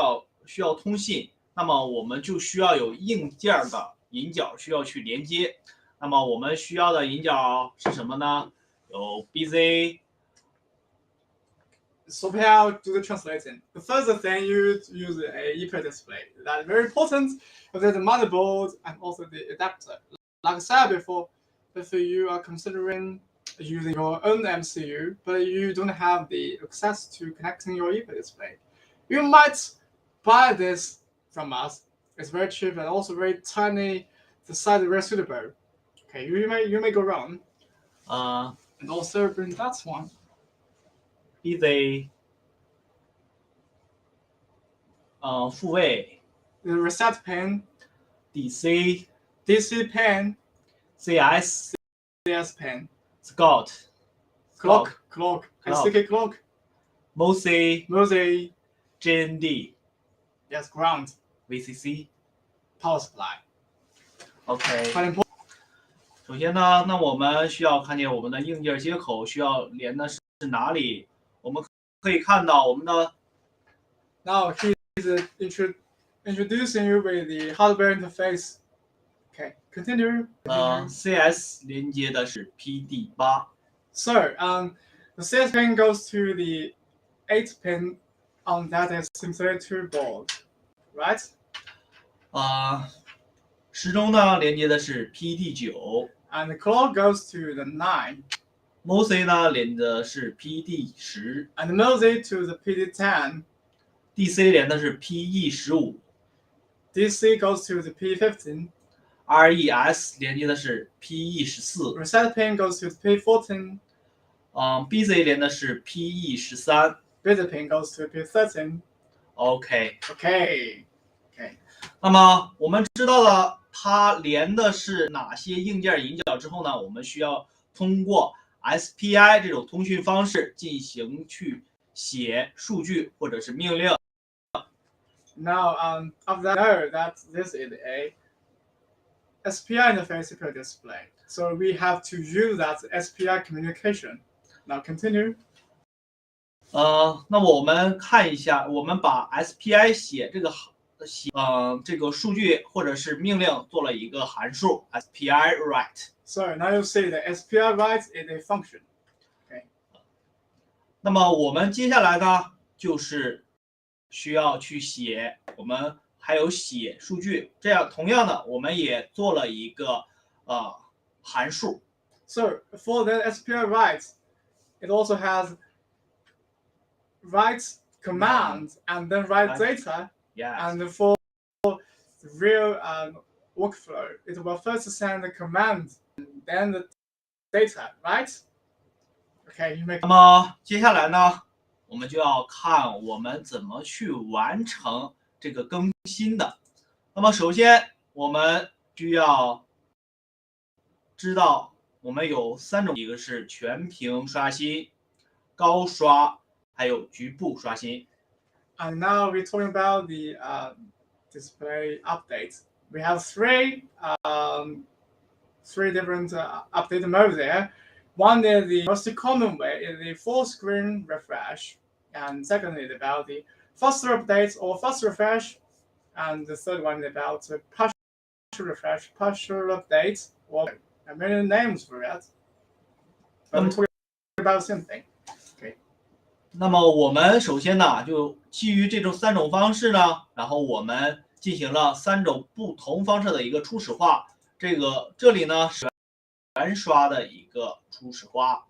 要通信，那么我们就需要有硬件的引脚需要去连接。那么我们需要的引脚是什么呢？有 BZ。 So how do the translating? The first thing you use a EP display. That's very important. There's the motherboard and also the adapter. Like I said before, if you are considering using your own MCU, but you don't have the access to connecting your EP display, you might buy this from us. It's very cheap and also very tiny. The size is very suitable. Okay, you may go wrong. And also bring that one. BZ 复位 The reset pin, DC pin, CS pin, Scott clock, SDK clock, MOSI JND yes, ground, VCC power supply. OK。 Quite important. 首先呢，那我们需要看见我们的硬件接口需要连的是哪里？我们可以看到我们的。Now he's introducing you with the hardware interface. Okay, continue. CS 连接的是 PD8。So the CS pin goes to the 8 pin on that SIM32 board, right? 时钟呢连接的是 PD9。 And the clock goes to the 9. MOSI 呢连的是 PD10。 And the MOSI to the PD10. DC 连的是 PE15。 DC goes to the P15. RES 连接的是 PE14。 Reset pin goes to the P14. BZ 连的是 PE13。 Beta pin goes to P13. OK。 Okay. 那么我们知道了它连的是哪些硬件引脚之后呢，我们需要通过 SPI 这种通讯方式进行去写数据或者是命令。Now, after that, know that this is a SPI interface CPU display. So we have to use that SPI communication. Now continue. 那我们看一下，我们把 SPI 写这个数据或者是命令做了一个函数 SPI write。 So now you see the SPI write is a function. Okay. 那么我们接下来呢，就是需要去写，我们还有写数据，这样同样的，我们也做了一个函数。So for the SPI write, it also has write command and then write data. Yes. And for the real workflow, it will first send the command, then the data, right? Okay, you make. 那么接下来呢，我们就要看我们怎么去完成这个更新的。那么首先我们需要知道我们有3种，一个是全屏刷新、高刷，还有局部刷新。And now we're talking about the display updates. We have three different update modes there. One is the most common way, is the full screen refresh, and second is about the faster updates or fast refresh, and the third one is about partial refresh, partial updates, or many names for that. But we're talking about the same thing. 那么我们首先呢，就基于这种3种方式呢，然后我们进行了3种不同方式的一个初始化。这里呢是全刷的一个初始化。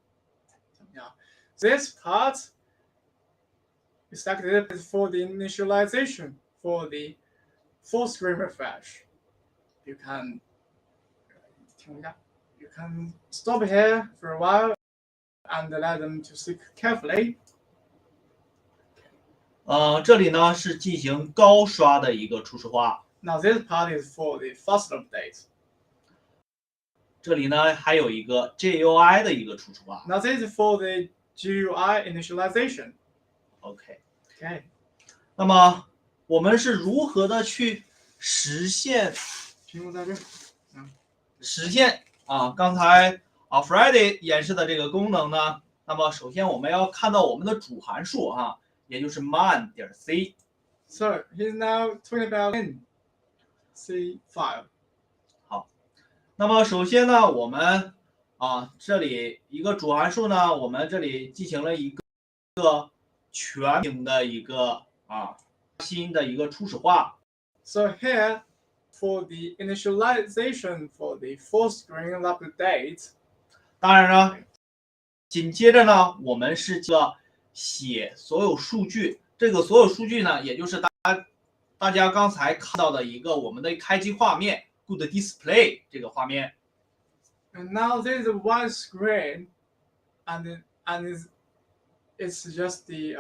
This part is selected for the initialization for the full screen refresh. You can stop here for a while and let them to see carefully. 这里呢是进行高刷的一个初始化。Now this part is for the fast update. 这里呢还有一个 GUI 的一个初始化。Now this is for the GUI initialization. OK。Okay. 那么我们是如何的去实现刚才Friday 演示的这个功能呢？那么首先我们要看到我们的主函数也就是 man.c。So he's now talking about in C file. 好，那么首先呢，我们这里一个主函数呢，我们这里进行了一个全屏的一个新的一个初始化。So here for the initialization for the full screen update. 当然呢，紧接着呢，我们是写所有数据。这个所有数据呢，也就是大家刚才看到的一个我们的开机画面 ，Good Display 这个画面。And now there is a one screen, and it's just the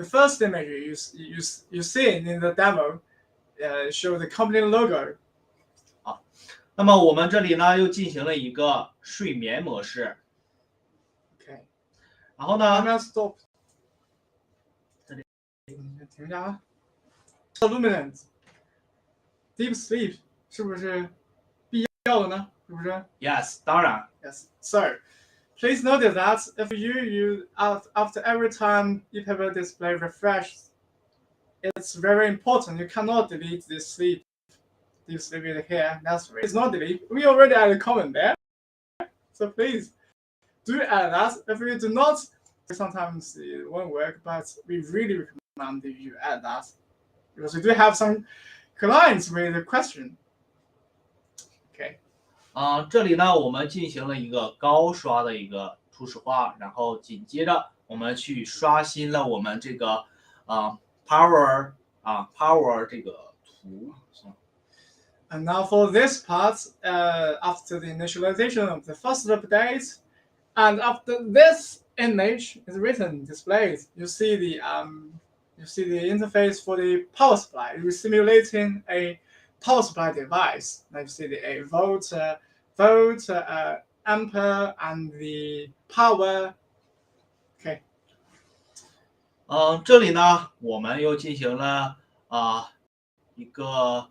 first image you see in the demo, show the company logo. 那么我们这里呢又进行了一个睡眠模式。Okay. 然后呢 stop. 停一下啊。Luminance, deep sleep 是不是必要的呢？是不是 ？Yes， 当然。Yes. So, please notice that if you use after every time ePaper display refreshes, it's very important. You cannot delete this sleep. Deep sleep is here. That's right. It's not delete. We already added a comment there. So please do add that. If you do not, sometimes it won't work, but we really recommend that you add that. Because we do have some clients with a question. Okay. 这里呢我们进行了一个高刷的一个初始化，然后紧接着我们去刷新了我们这个power 这个图。And now for this part, after the initialization of the first update, and after this image is written, displayed, you see the interface for the power supply. You're simulating a power supply device. Now you see the volt, ampere, and the power. Okay. 这里呢我们又进行了一个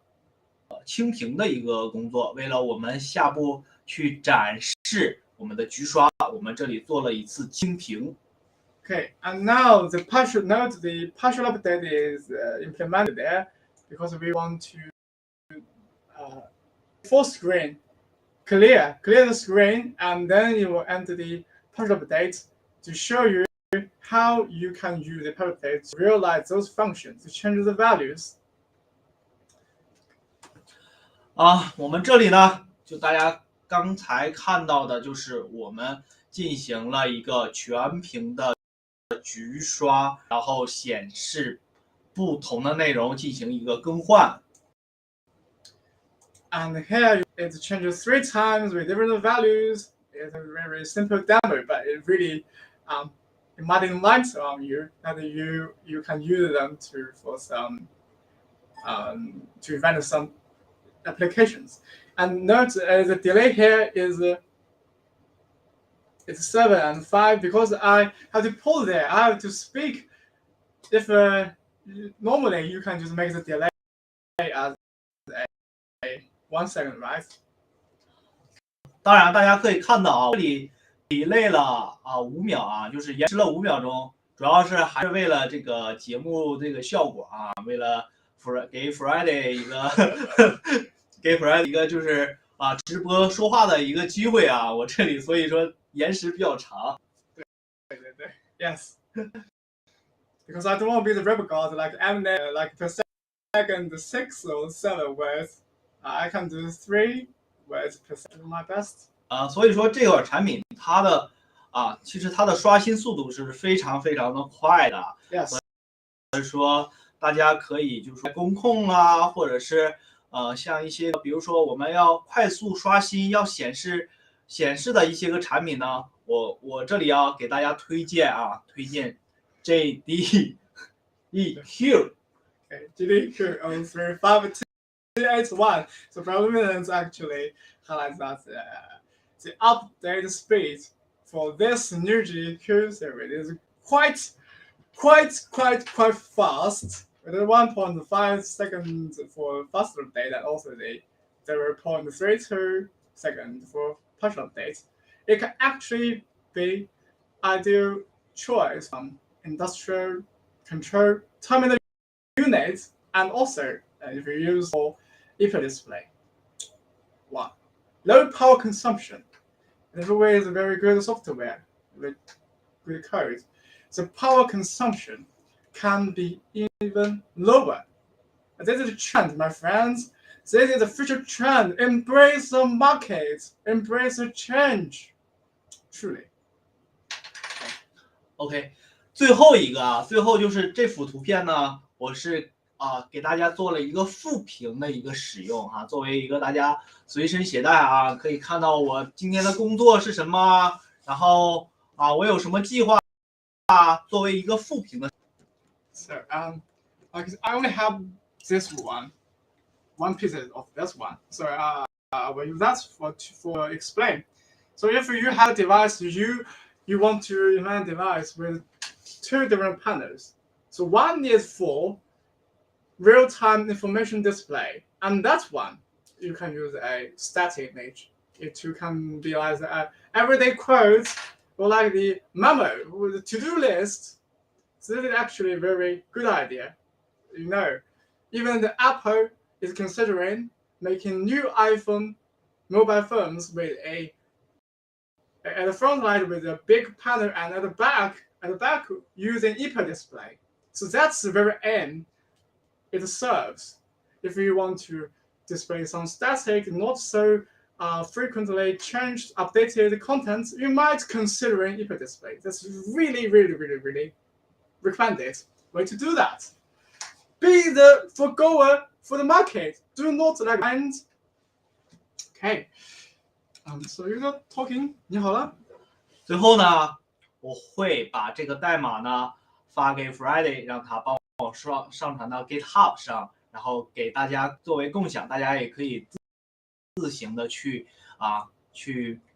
清屏的一个工作，为了我们下步去展示我们的局刷，我们这里做了一次清屏。Okay, and now the partial update is implemented there because we want to full screen clear the screen, and then you will enter the partial update to show you how you can use the template to realize those functions to change the values. 我们这里呢，就大家刚才看到的，就是我们进行了一个全屏的局刷，然后显示不同的内容进行一个更换。And here it changes 3 times with different values. It's a very simple demo, but it really it might enlighten on you that you can use them for some to run some applications. And note the delay here is it's 7 and 5 because I have to pause there. I have to speak. If normally you can just make the delay as a 1 second, right? 当然，大家可以看到这里 delay 了5秒就是延迟了5秒钟，主要是还是为了这个节目这个效果为了给 Friday 一个就是直播说话的一个机会我这里所以说延时比较长。对 ，yes. Because I don't want to be the rebel god like Eminem, like per second 6 or 7 words. I can do 3 words per second, my best. 所以说这款产品它的其实它的刷新速度是非常非常的快的。Yes. 所以说大家可以就是说工控或者是像一些比如说我们要快速刷新要显示的一些个产品呢，我这里要给大家推荐JDEQ。Okay, JDEQ 035281. So Prominence actually highlights that the update speed for this new JDEQ series is quite fast. With 1.5 seconds for fast update and also the 0.32 seconds for push update. It can actually be ideal choice from industrial control terminal units and also if you use for IP display. 1. Low power consumption. There's always a very good software with good code. The power consumption can be even lower. This is a trend, my friends. This is a future trend. Embrace the market. Embrace the change. Truly. OK， 最后就是这幅图片呢，我是给大家做了一个副屏的一个使用作为一个大家随身携带可以看到我今天的工作是什么，然后我有什么计划作为一个副屏的。So I only have this one piece of this one. So I will use that for explain. So if you have a device, you want to invent a device with 2 different panels. So one is for real-time information display, and that one you can use a static image. It too can be like everyday quotes or like the memo with the to-do list. So this is actually a very good idea. You know, even the Apple is considering making new iPhone mobile phones with at the front light with a big panel and at the back using IP display. So that's the very aim it serves. If you want to display some static, not so frequently changed, updated content, you might consider an IP display. That's really recommended way to do that. Be the forgoer for the market. Do not recommend. Okay. So you're not talking. 你好了。最后呢，我会把这个代码呢发给 Friday， 让他帮我上传到 GitHub 上，然后给大家作为共享，大家也可以自行的去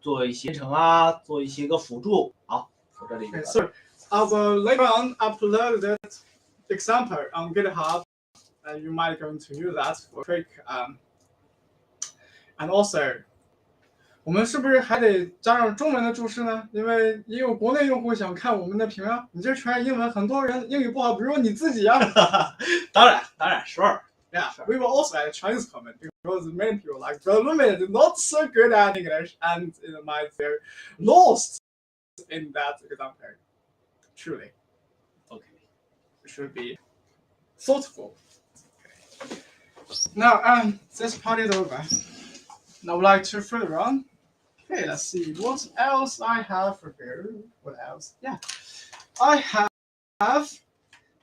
做一些程做一些个辅助。好，我这里。So I will later on upload that example on GitHub, and you might going to use that for quick. And also, 我们是不是还得加上中文的注释呢？因为也有国内用户想看我们的屏你这全是英文，很多人英语不好，比如你自己当然 sure. Yeah, sure. We will also add a Chinese comment because many people like the limited not so good at English and it might feel lost in that example. truly. OK， It should be thoughtful. Okay. Now, this part is over. Now, I would like to further on. Okay, let's see what else I have for you. What else? Yeah, I have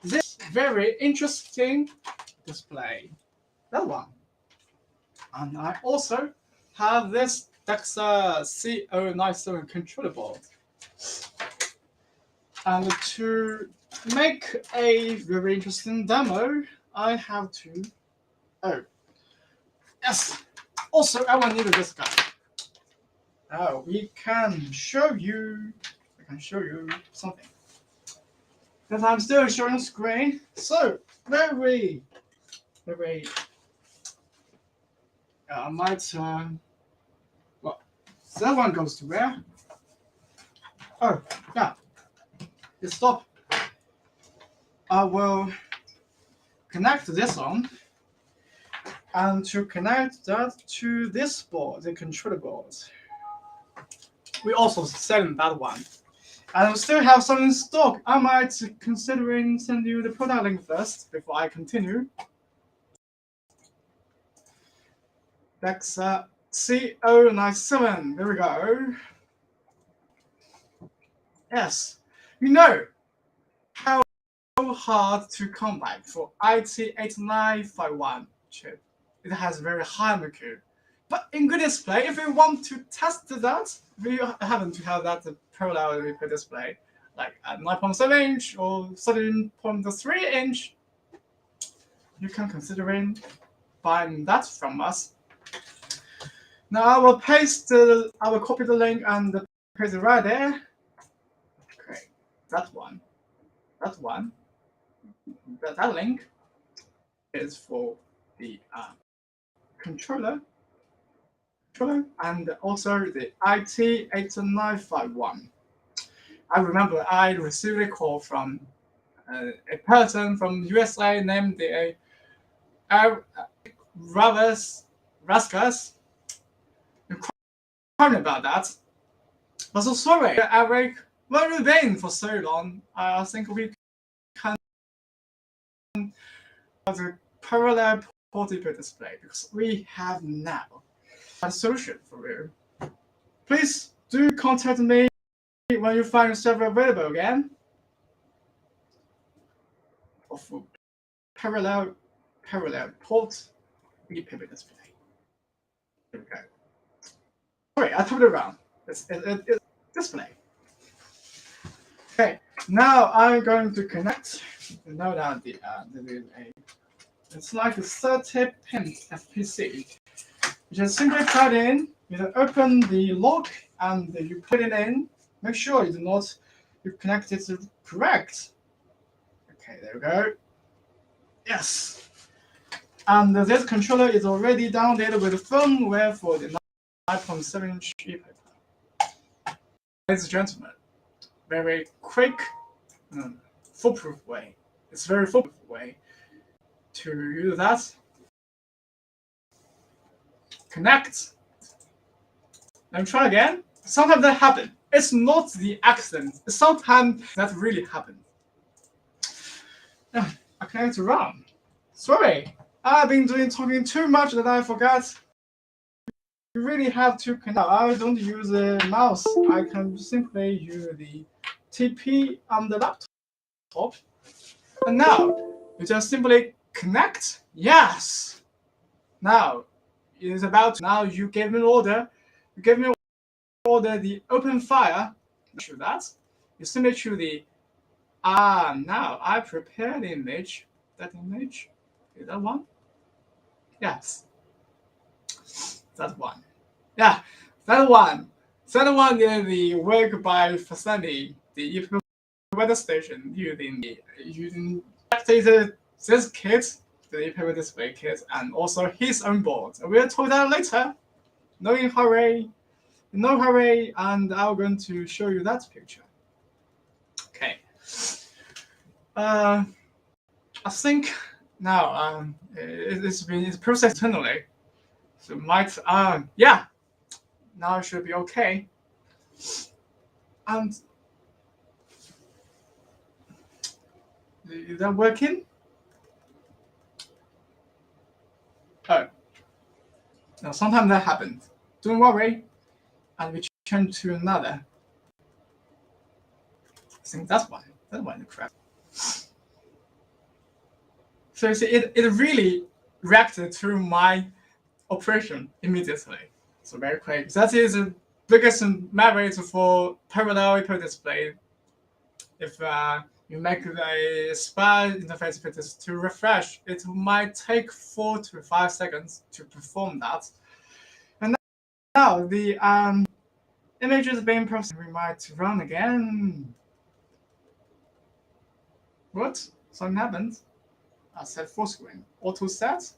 this very interesting display. That one. And I also have this Dexa C097 controller board. And to make a very interesting demo, I have to. Oh, yes. Also, I will need this guy. Now we can show you. I can show you something. Because I'm still showing screen. So very. I might. Well, that one goes to where? Oh, yeah. Stop. I will connect this on, and to connect that to this board, the controller board. We also selling that one, and we still have some in stock. I might considering send you the product link first before I continue. That's C097. There we go. Yes, you know how hard to come by for IT8951 chip. It has very high mercury. But in good display, if you want to test that, we happen to have that parallel with display, like at 9.7 inch or 13.3 inch, you can consider buying that from us. Now I will I will copy the link and paste it right there. Okay, that one. That link is for the controller and also the IT8951. I remember I received a call from a person from USA named Raskas. Inquiring about that. But so sorry, Eric. Where have you been for so long? I think we can have the parallel portable display because we have now a solution for you. Please do contact me when you find yourself available again. Of parallel port e-paper display. Here we go. Sorry, I told it wrong. It's display. Okay, now I'm going to connect. Now that it's like a 30-pin FPC. You just simply plug in. You open the lock and you put it in. Make sure you connect it correct. Okay, there we go. Yes. And this controller is already downloaded with firmware for the 9.7 inch e-paper. Ladies and gentlemen, very quick, foolproof way. It's very foolproof way to use that. Connect. Let me try again. Sometimes that happens. It's not the accident. Sometimes that really happens. I connect wrong. Sorry, I've been talking too much that I forgot. You really have to connect. I don't use a mouse. I can simply use the TP on the laptop. And now you just simply connect. Yes. Now it's about. Now you gave me an order. You gave me an order. The open file. Choose that. You simply choose the. Now I prepared the image. That image. Is that one? Yes. That one. Yeah, that one. That one is the work by Fasani, the weather station using this kit, the ePaper display kit, and also his own board. We'll talk that later. No hurry, and I'm going to show you that picture. Okay. I think now it's processed internally, so might yeah. Now it should be okay. And Is that working? Oh. Now, sometimes that happens. Don't worry. And we turn to another. I think that's one. That one is correct. So you see, it really reacted to my operation immediately. So very quick. That is the biggest merit for parallel display. If you make a SPA interface to refresh, it might take 4 to 5 seconds to perform that. And now the image is being processed. We might run again. What? Something happened. I set full screen. Auto set.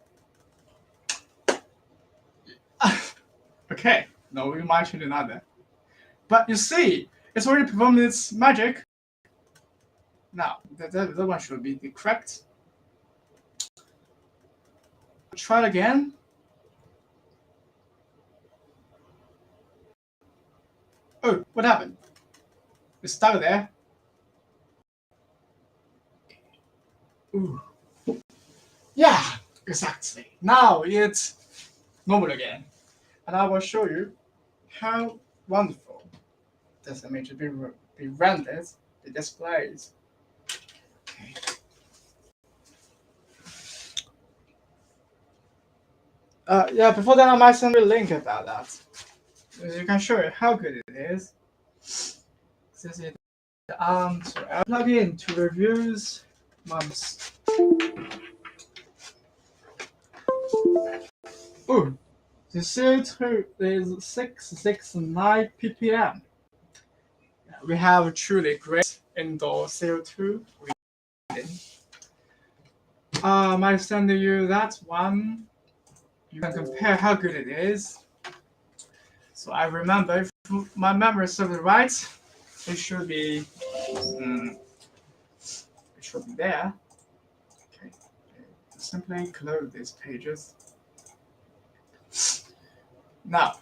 Okay. No, we might change another. But you see, it's already performed its magic. Now, that one should be the correct. Try it again. Oh, what happened? It's stuck there. Ooh. Yeah, exactly. Now it's normal again. And I will show you how wonderful this image will be rendered, the displays. Okay. Yeah, before that, I might send you a link about that. You can show you how good it is. This is the so I'll plug in to reviews months. Ooh, the CO2 is 669 ppm. We have truly great indoor CO2 reading. I might send you that one. You can compare how good it is. So I remember, if my memory serves right, it should be there. Okay. Simply close these pages. Now,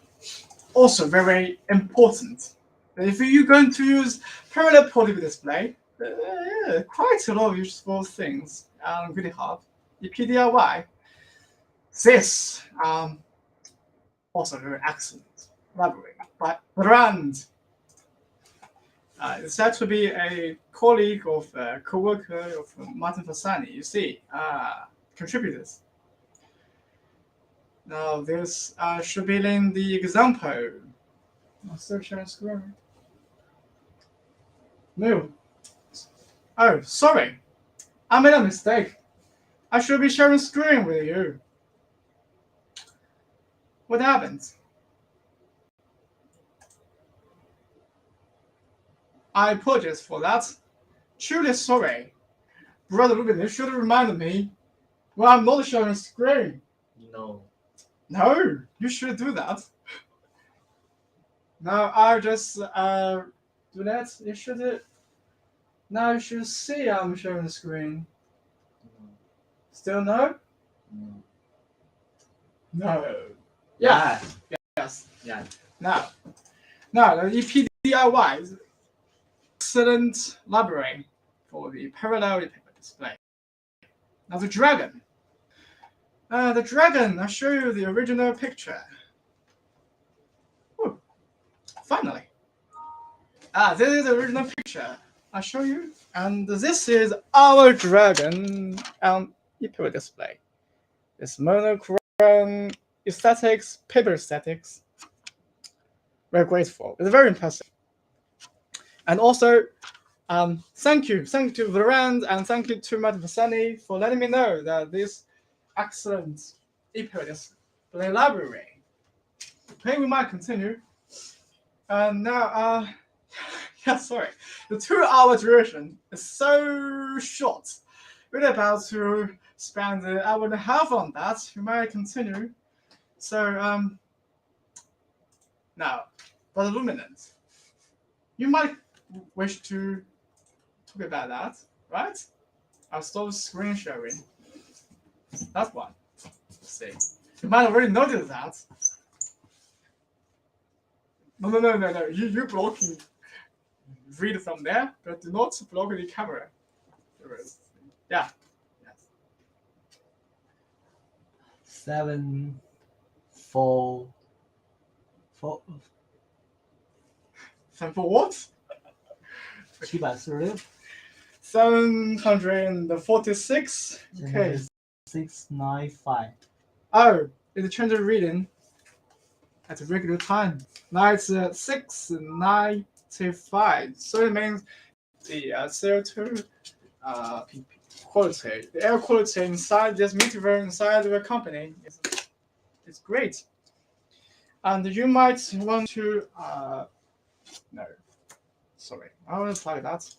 also very important, if you're going to use parallel polygon display, quite a lot of useful things really hard. EPDIY. This also very excellent library by Brand. It's said to be a colleague of co-worker of Martin Fasani. You see, contributors. Now this should be in the example. I'll still share screen. No. Oh, sorry. I made a mistake. I should be sharing screen with you. What happened? I apologize for that. Truly sorry. Brother Ruben, you should have reminded me. Well, I'm not sharing screen. No. No, you should do that. Now I'll just do that. You should. Now you should see I'm sharing the screen. No. Still no? No. No. Yeah. Yes. Yeah. Now the EPDIY is excellent library for the parallel display. Now the dragon. I'll show you the original picture. Ooh, finally. This is the original picture. I'll show you. And this is our dragon on EPUB display. It's monochrome aesthetics, paper aesthetics. Very grateful. It's very impressive. And also, thank you to Varand and thank you to Matt Vasani for letting me know that this excellent EPUB display library. Okay, we might continue. And now, yeah, sorry. The 2-hour duration is so short. We're about to spend an hour and a half on that. We might continue. So, now, for the luminance, you might wish to talk about that, right? I'll stop screen sharing. That's one. Let's see. You might already notice that. No. You're blocking. Read from there, but do not block the camera. Yeah. 7 for And for what? 746 746. Okay. 695 Oh, it changed reading at a regular time. Now it's 695. So it means the CO2 quality, the air quality inside this meter inside the company is great. And you might want to no, sorry, I want to try that.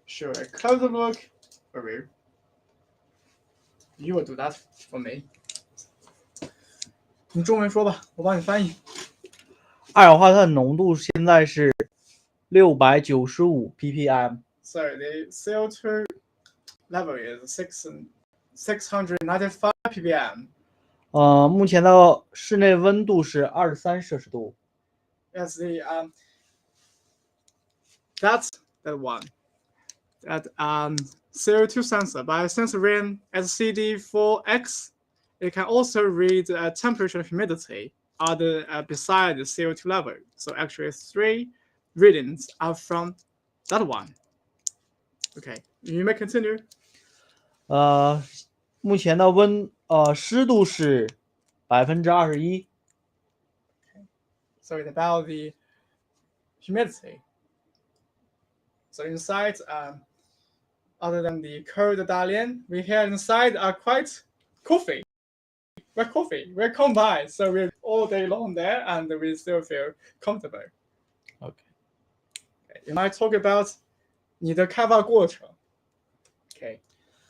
Show a closer look for you. You will do that for me. 你中文说吧，我帮你翻译。二氧化碳浓度现在是695 ppm。 So the CO2 level is 695 ppm. 目前的室内温度是23摄氏度。 That's the that's the one. That CO2 sensor by sensoring SCD4X, it can also read temperature and humidity beside the CO2 level. So actually 3 readings are from that one. Okay, you may continue. 目前的湿度是21%。 So it's about the humidity. So inside, other than the cold Dalian, we here inside are quite coffee. We're combined, so we're all day long there, and we still feel comfortable. OK， You might talk about 你的开发过程。OK，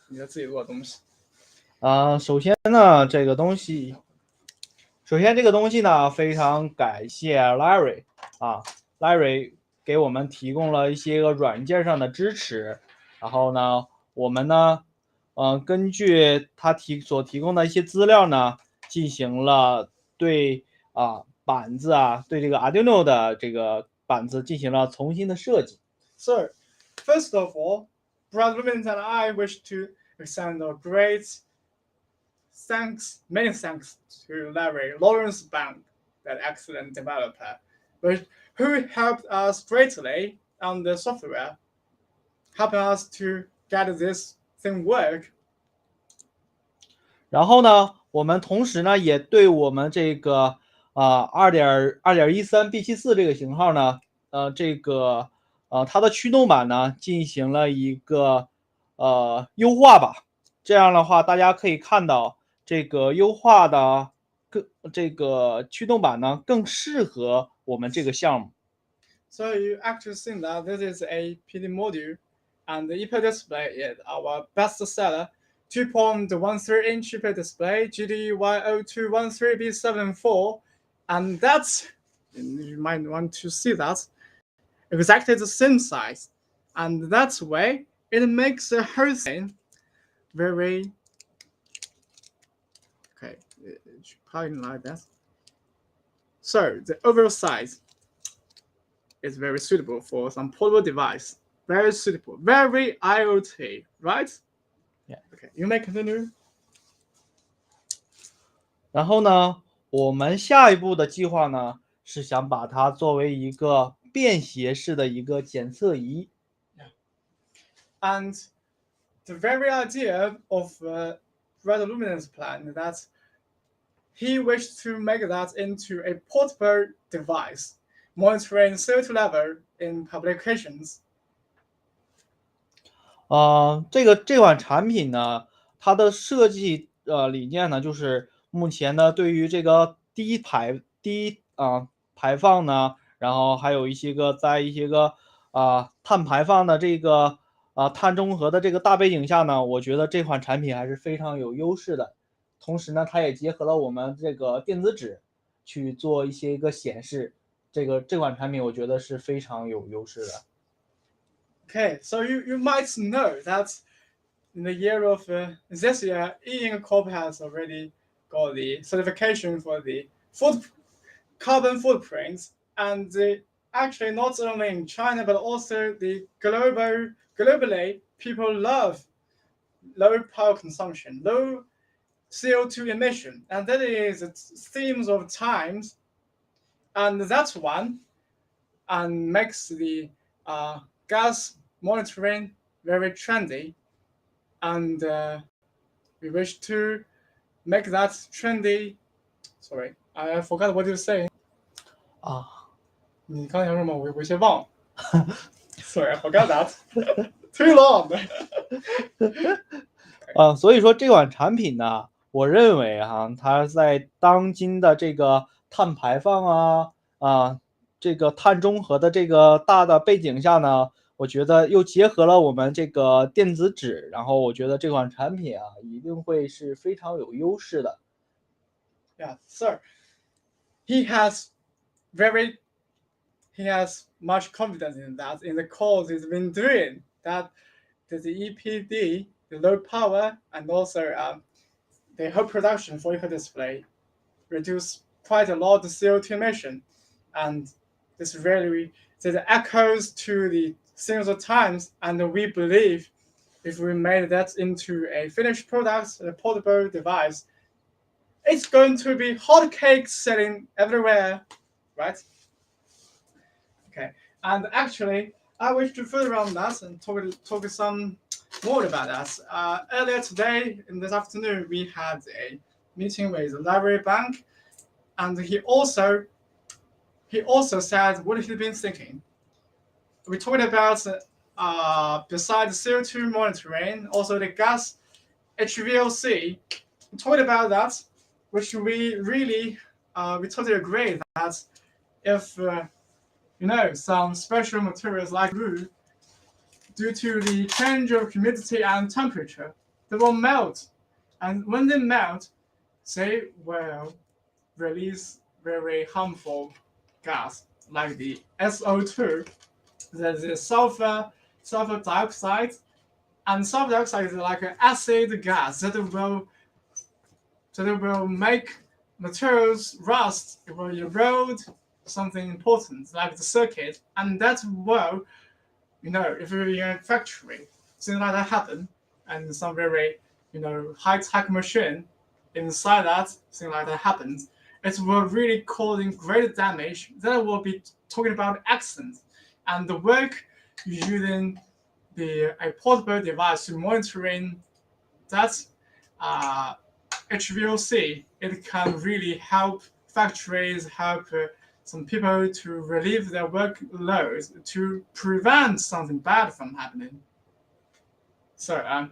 你的自己做的东西。首先呢，这个东西呢，非常感谢 Larry 啊 ，Larry 给我们提供了一些个软件上的支持，然后呢，我们呢，根据他所提供的一些资料呢，进行了对板子对这个 Arduino 的这个板子进行了重新的设计。So, first of all, Brother Luminant and I wish to extend a great many thanks to Larry Lawrence Bank, that excellent developer, who helped us greatly on the software, helping us to get this thing work. 然后呢，我们同时呢也对我们这个2.13 B74这个型号呢，它的驱动板呢进行了一个优化吧。这样的话，大家可以看到这个优化的这个驱动板呢更适合我们这个项目。So you actually see that this is a PD module, and the EPA display is our best seller. 2.13-inch EPA display, GDY0213B74, and that's, you might want to see that, exactly the same size. And that way, it makes the whole thing very, okay, it should probably like that. So the overall size is very suitable for some portable device. Very suitable, very IoT, right? Yeah. Okay, you may continue. 然后呢，我们下一步的计划呢是想把它作为一个便携式的一个检测仪。And the very idea of Red Luminance plan is that he wished to make that into a portable device, monitoring CO2 level in publications. 这款产品呢，它的设计理念呢，就是目前呢对于这个低排放呢，然后还有一些个在一些个碳排放的这个碳中和的这个大背景下呢，我觉得这款产品还是非常有优势的。同时呢，它也结合了我们这个电子纸去做一些个显示，这款产品我觉得是非常有优势的。Okay, so you might know that in the year of this year, E Ink Corp has already got the certification for the carbon footprints, and actually not only in China but also globally, people love low power consumption, low CO2 emission, and that is themes of times, and that's one, and makes the gas monitoring very trendy, and we wish to make that trendy. Sorry, I forgot what you say. 啊，你刚才说什么？我先忘了。Sorry, I forgot that. Too long. 所以说这款产品呢，我认为它在当今的这个碳排放这个碳中和的这个大的背景下呢，我觉得又结合了我们这个电子纸，然后我觉得这款产品一定会是非常有优势的。Yeah, sir. He has much confidence in that, in the calls he's been doing, that the EPD, the low power, and also the whole production for eco display reduce quite a lot of CO2 emission. And this really echoes to the things of times, and we believe if we made that into a finished product, a portable device, it's going to be hotcakes selling everywhere, right? Okay, and actually, I wish to further on that and talk some more about that. Earlier today, in this afternoon, we had a meeting with the library bank, and he also said what he's been thinking. We talked about besides CO2 monitoring, also the gas HVOC. We talked about that, which we really we totally agree that if some special materials like glue, due to the change of humidity and temperature, they will melt, and when they melt, they will release very harmful gas like the SO2, the sulfur dioxide, and sulfur dioxide is like an acid gas that will make materials rust. It will erode something important like the circuit, and that will, if you're in a factory, things like that happen, and some very, high-tech machine inside that, thing like that happens, it will really causing great damage. Then we'll be talking about accidents, and the work using a portable device to monitoring that HVOC, it can really help factories, help some people to relieve their workloads, to prevent something bad from happening. So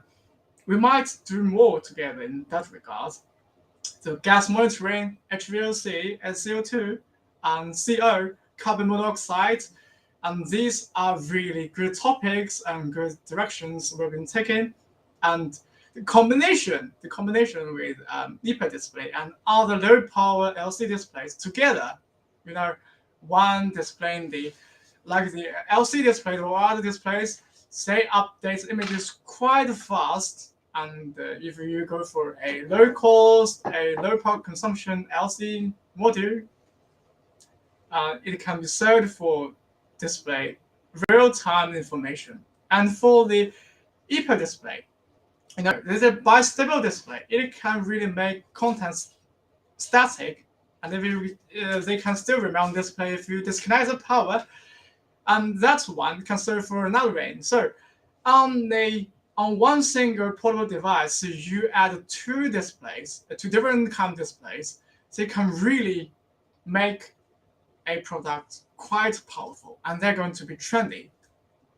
we might do more together in that regard. So gas monitoring, HVOC, and CO2, and CO, carbon monoxide, and these are really good topics and good directions we've been taking. And the combination with EPA display and other low power LCD displays together, one displaying the LCD display or other displays, they update images quite fast. And if you go for a low cost, a low power consumption LCD module, it can be sold for display real-time information. And for the EPA display, there's a bistable display. It can really make contents static, and they can still remain on display if you disconnect the power. And that one can serve for another range. So on one single portable device, you add two displays, two different kind of displays. They can really make a product quite powerful, and they're going to be trendy.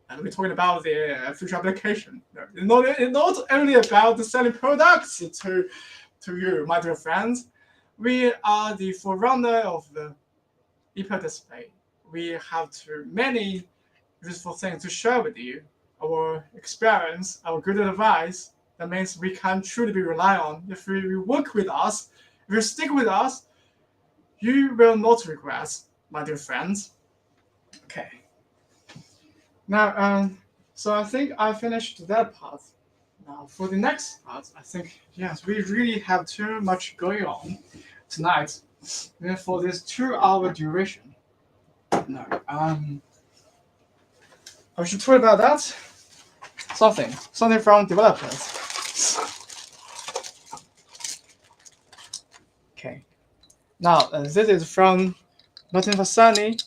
And we're talking about the future application. Not only about selling products to you, my dear friends. We are the forerunner of the EPA display. We have many useful things to share with you. Our experience, our good advice. That means we can truly be relied on. If you work with us, if you stick with us, you will not regret, my dear friends. Okay. Now, so I think I finished that part. Now, for the next part, I think, yes, we really have too much going on tonight. And for this 2-hour duration. No, I should talk about that. Something from developers. Okay. Now this is from Martin Fasani.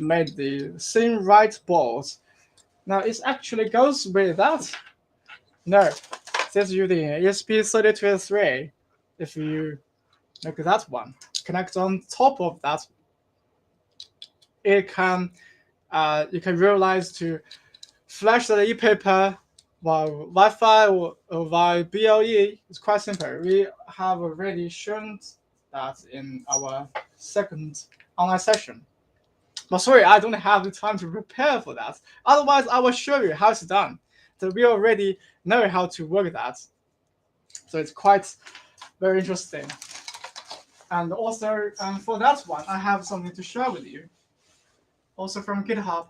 Made the thin right balls. Now it actually goes with that. No, this is using ESP3203. If you make that one, connect on top of that, it can you can realize to flash the e-paper via Wi-Fi or via BLE. It's quite simple. We have already shown that in our second online session. But sorry, I don't have the time to prepare for that. Otherwise, I will show you how it's done. So we already know how to work that. So it's quite very interesting. And also for that one, I have something to share with you. Also from GitHub.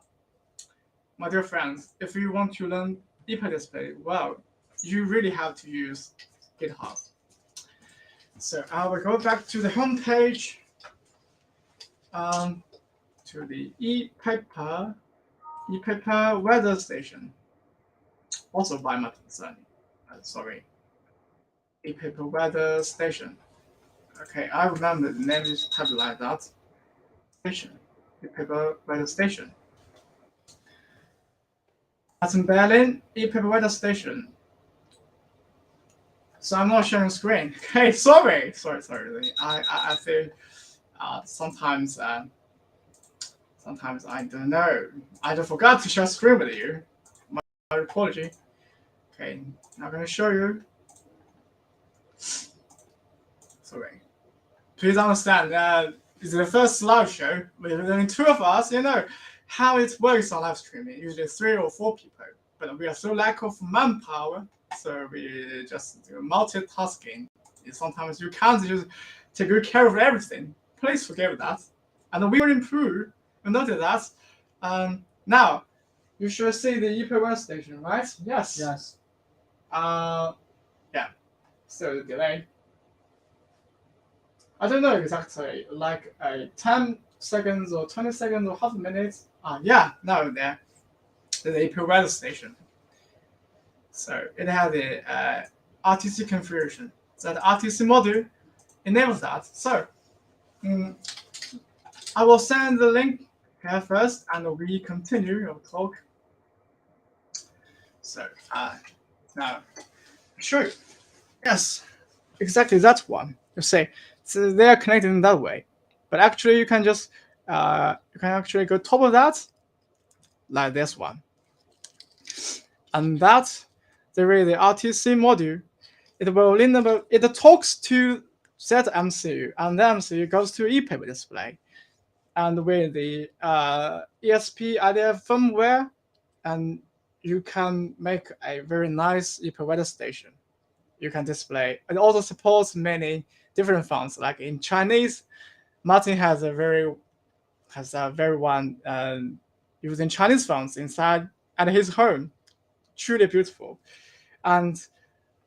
My dear friends, if you want to learn ePaper display, well, you really have to use GitHub. So I will go back to the home page, to the ePaper weather station, also by Martin Fasani. Sorry, ePaper weather station. Okay, I remember the name is typed like that. Station, ePaper weather station. That's in Berlin, ePaper weather station. So I'm not sharing screen. Okay, sorry. I feel sometimes I don't know. I don't forgot to share screen with you. My apology. Okay, I'm gonna show you. Sorry. Please understand that it's the first live show with only two of us. You know how it works on live streaming. Usually 3 or 4 people, but we are so lack of manpower. So we just do multitasking. Sometimes you can't just take good care of everything. Please forgive that. And we will improve. You notice that. Now, you should see the ePaper station, right? Yes. Yes. Yeah. So the delay. I don't know exactly, like 10 seconds or 20 seconds or half a minute. Yeah, now there. The ePaper weather station. So it has the RTC configuration. That RTC module enables that. So I will send the link here first, and we continue our talk. So now show you. Yes, exactly that one. You say so they are connected in that way, but actually you can just go top of that like this one, and that there is the RTC module. It talks to that MCU, and the MCU goes to ePaper display, and with the ESP IDF firmware, and you can make a very nice ePaper weather station. You can display. It also supports many different fonts. Like in Chinese, Martin has a very one using Chinese fonts inside at his home. Truly beautiful, and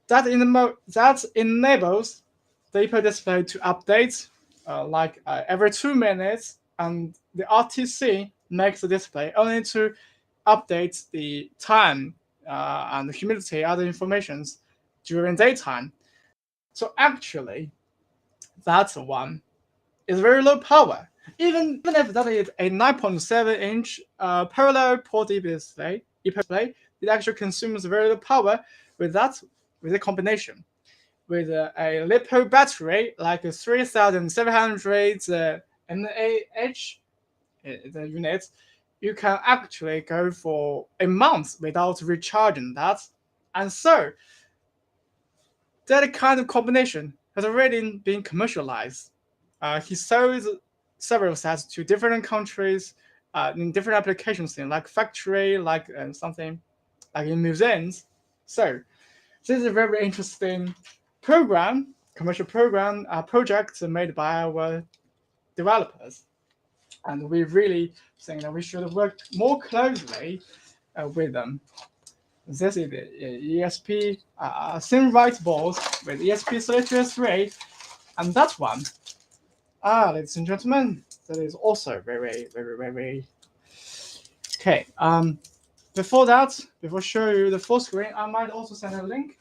that enables the ePaper display to update every 2 minutes, and the RTC makes the display only to update the time and the humidity, other informations during daytime. So actually, that one is very low power. Even if that is a 9.7-inch parallel port display, it actually consumes very little power with the combination. With a LiPo battery like a 3700 mAh the unit, you can actually go for a month without recharging that. And so that kind of combination has already been commercialized. He sold several sets to different countries in different applications, like factory, like something like in museums. So this is a very interesting commercial program, project made by our developers. And we really think that we should work more closely with them. This is the ESP thin right balls with ESP3203, and that one, ladies and gentlemen, that is also very, very, very okay. Before showing you the full screen, I might also send a link.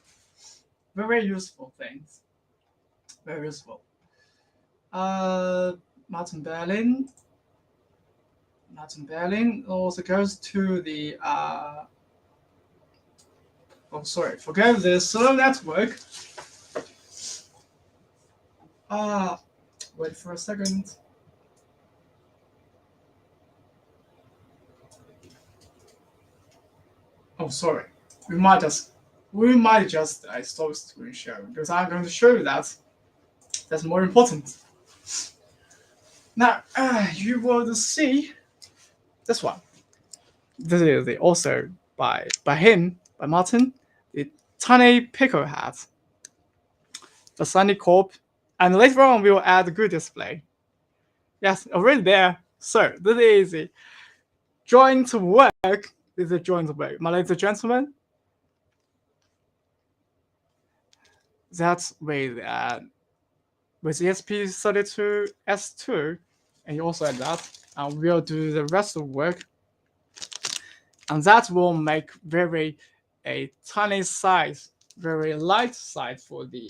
Very useful things. Very useful. Martin Berlin. Martin Berlin also goes to the forget the slow network. Wait for a second. Oh, sorry. We might just stop screen share because I'm going to show you that. That's more important. Now, you will see this one. This is also by Martin, the tiny pickle hat, the Sunny Corp, and later on we will add a good display. Yes, already there. So this is a joint work. This is a joint work. My ladies and gentlemen, that's with ESP32S2, and you also add that, and we'll do the rest of the work. And that will make a tiny size, very light size for the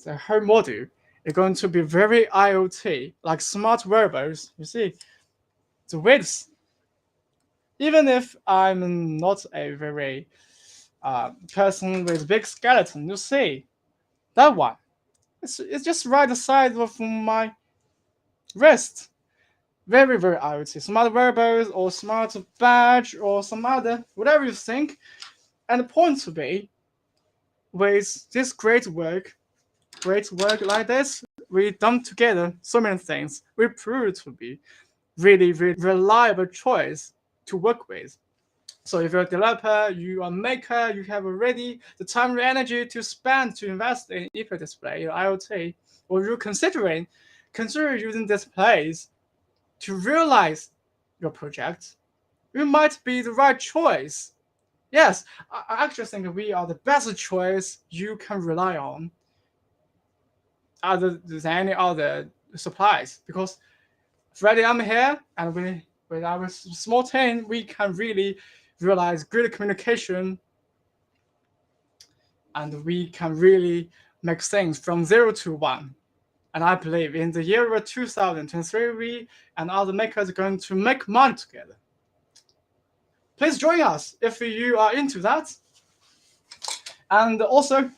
whole module. It's going to be very IoT, like smart wearables. You see, the width. Even if I'm not a very person with big skeleton, you see, that one. It's just right the size of my wrist. Very, very IoT. Smart wearables or smart badge or some other, whatever you think. And the point to be, with this great work like this, we done together so many things. We prove to be really, really reliable choice to work with. So if you're a developer, you are a maker, you have already the time and energy to spend to invest in ePro display or IoT, or you're consider using displays to realize your project, you might be the right choice. Yes, I actually think we are the best choice you can rely on other than any other supplies, because Freddie, I'm here, and with our small team, we can really realize good communication, and we can really make things from 0 to 1. And I believe in the year of 2023, we and other makers are going to make money together. Please join us if you are into that. And also,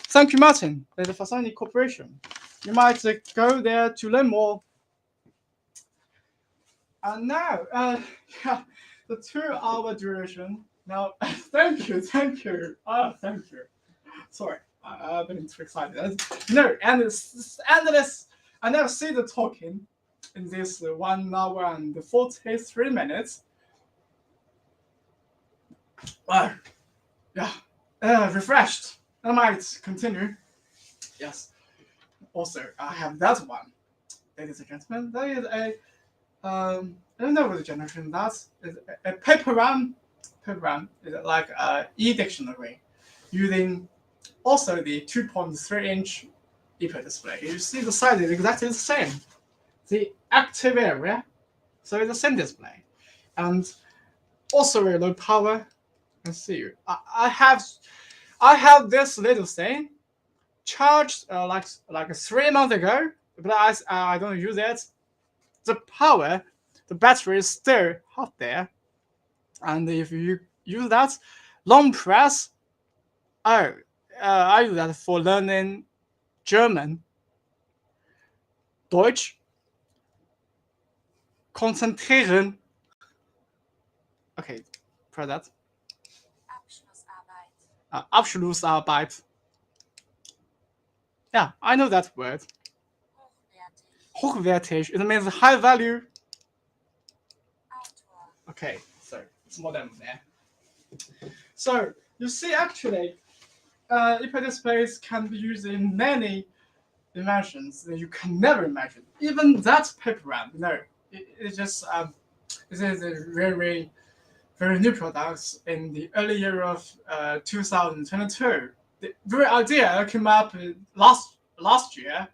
thank you, Martin, for the Fasani Corporation. You might go there to learn more. And now, the 2-hour duration. Now, thank you. Thank you. Sorry, I've been too excited. No, and it's endless. I never see the talking in this 1 hour and 43 minutes. Refreshed. I might continue. Yes. Also, I have that one. Ladies and gentlemen, that is I don't know what the generation does. It's a paper is like an e-dictionary using also the 2.3-inch ePro display. You see the size is exactly the same. The active area, so it's the same display. And also very low power. Let's see. I have this little thing charged like 3 months ago, but I don't use it. The battery is still hot there, and if you use that long press, I use that for learning German, Deutsch, konzentrieren. Okay, press that. Abschlussarbeit. Yeah, I know that word. Hochwertig. It means high value. Okay, so it's more than there. So you see, actually, ePro displays can be used in many dimensions that you can never imagine. Even that paper ramp, it's just this is a very, very new products in the early year of 2022. The very idea came up last year,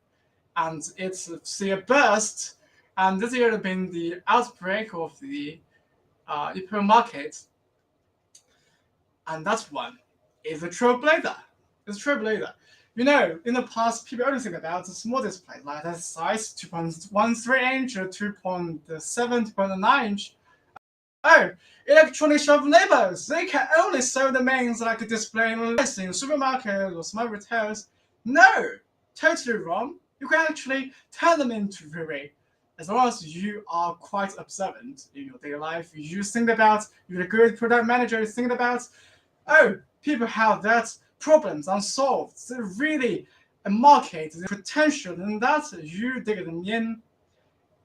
and it's see a burst. And this year has been the outbreak of the ePro market, and that one is a trailblazer. It's a trailblazer. You know, in the past, people only think about the small display, like the size 2.13 inch or 2.7, 2.9 inch. Oh, electronic shelf labels, they can only sell the mains like a display in supermarkets or small retailers. No, totally wrong. You can actually turn them into very, as long as you are quite observant in your daily life. You think about, you're a good product manager, you think about, oh, people have that problems unsolved. They really a market, the potential in that, you dig them in.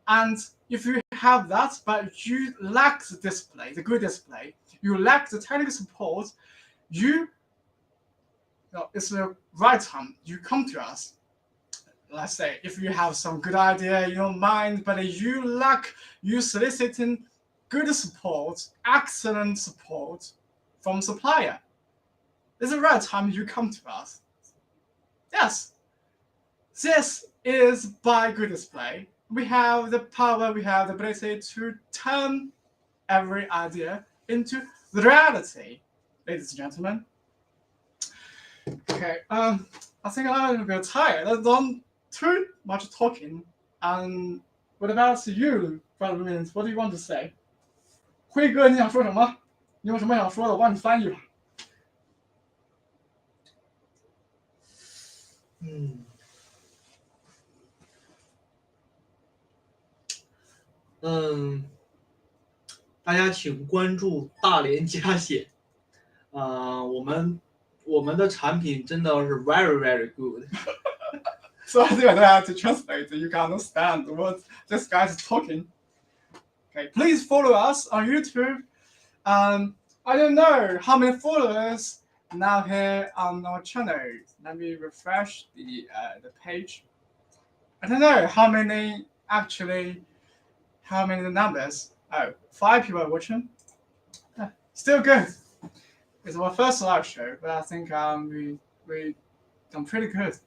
And if you have that, but you lack the display, the good display, you lack the technical support, it's the right time you come to us. Let's say if you have some good idea in your mind, but you soliciting good support, excellent support from supplier. It's the right time you come to us. Yes, this is by good display. We have the power, we have the ability to turn every idea into the reality, ladies and gentlemen. Okay, I think I'm a little bit tired. I've done too much talking. What about you, Brother Williams? What do you want to say? 辉哥，你想说什么？你有什么想说的？我帮你翻译吧。大家请关注大连家显。我们的产品真的是 very very good。So I think I don't have to translate. You can understand what this guy is talking. Okay, please follow us on YouTube. I don't know how many followers now here on our channel. Let me refresh the page. I don't know how many numbers. Oh, 5 people are watching. Still good. It's our first live show, but I think we done pretty good.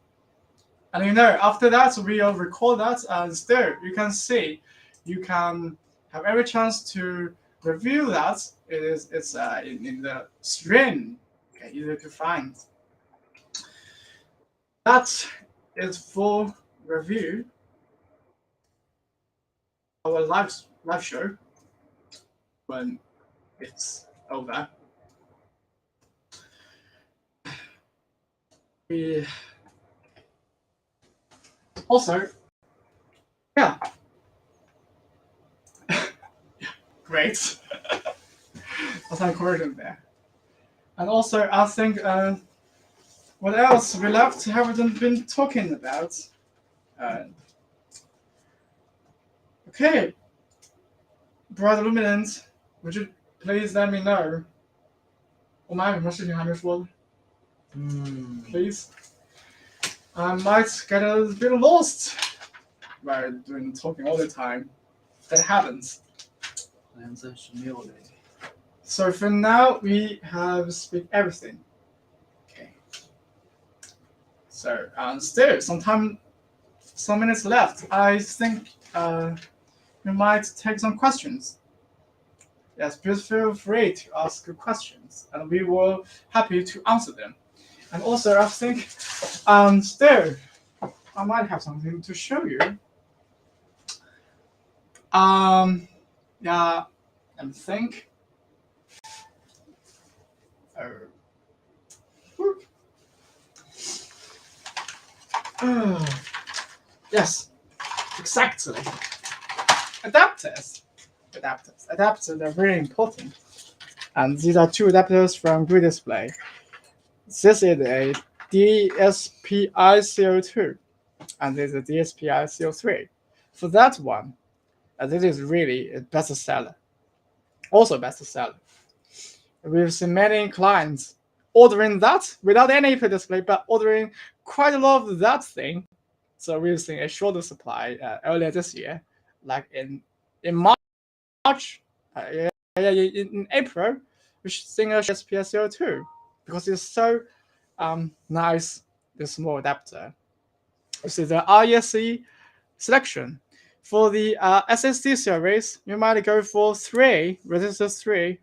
And you know, after that, we'll record that, and still you can see, you can have every chance to review that. It's in the stream. Okay, easy to find. That is for review our live show when it's over. We also, yeah, great. That's encouraging there. And also, I think what else we left haven't been talking about. Okay, Brother Luminant, would you please let me know? 我们还有什么事情还没说的？ Please. I might get a bit lost by doing talking all the time. That happens. So for now, we have speak everything. Okay. So still some minutes left. I think we might take some questions. Yes, please feel free to ask questions, and we will happy to answer them. And also, I think still I might have something to show you. Yeah, and think. Yes, exactly. Adapters are very important. And these are 2 adapters from Grid Display. This is a DSPI-CO2, and this is a DSPI-CO3. For that one, this is really a bestseller. Also bestseller. We've seen many clients ordering that without any display, but ordering quite a lot of that thing. So we've seen a shorter supply earlier this year, like in March, in April, we should sing a DSPI-CO2 because it's so nice, this small adapter. This is the RESC selection. For the SSD series, you might go for 3, resistor 3,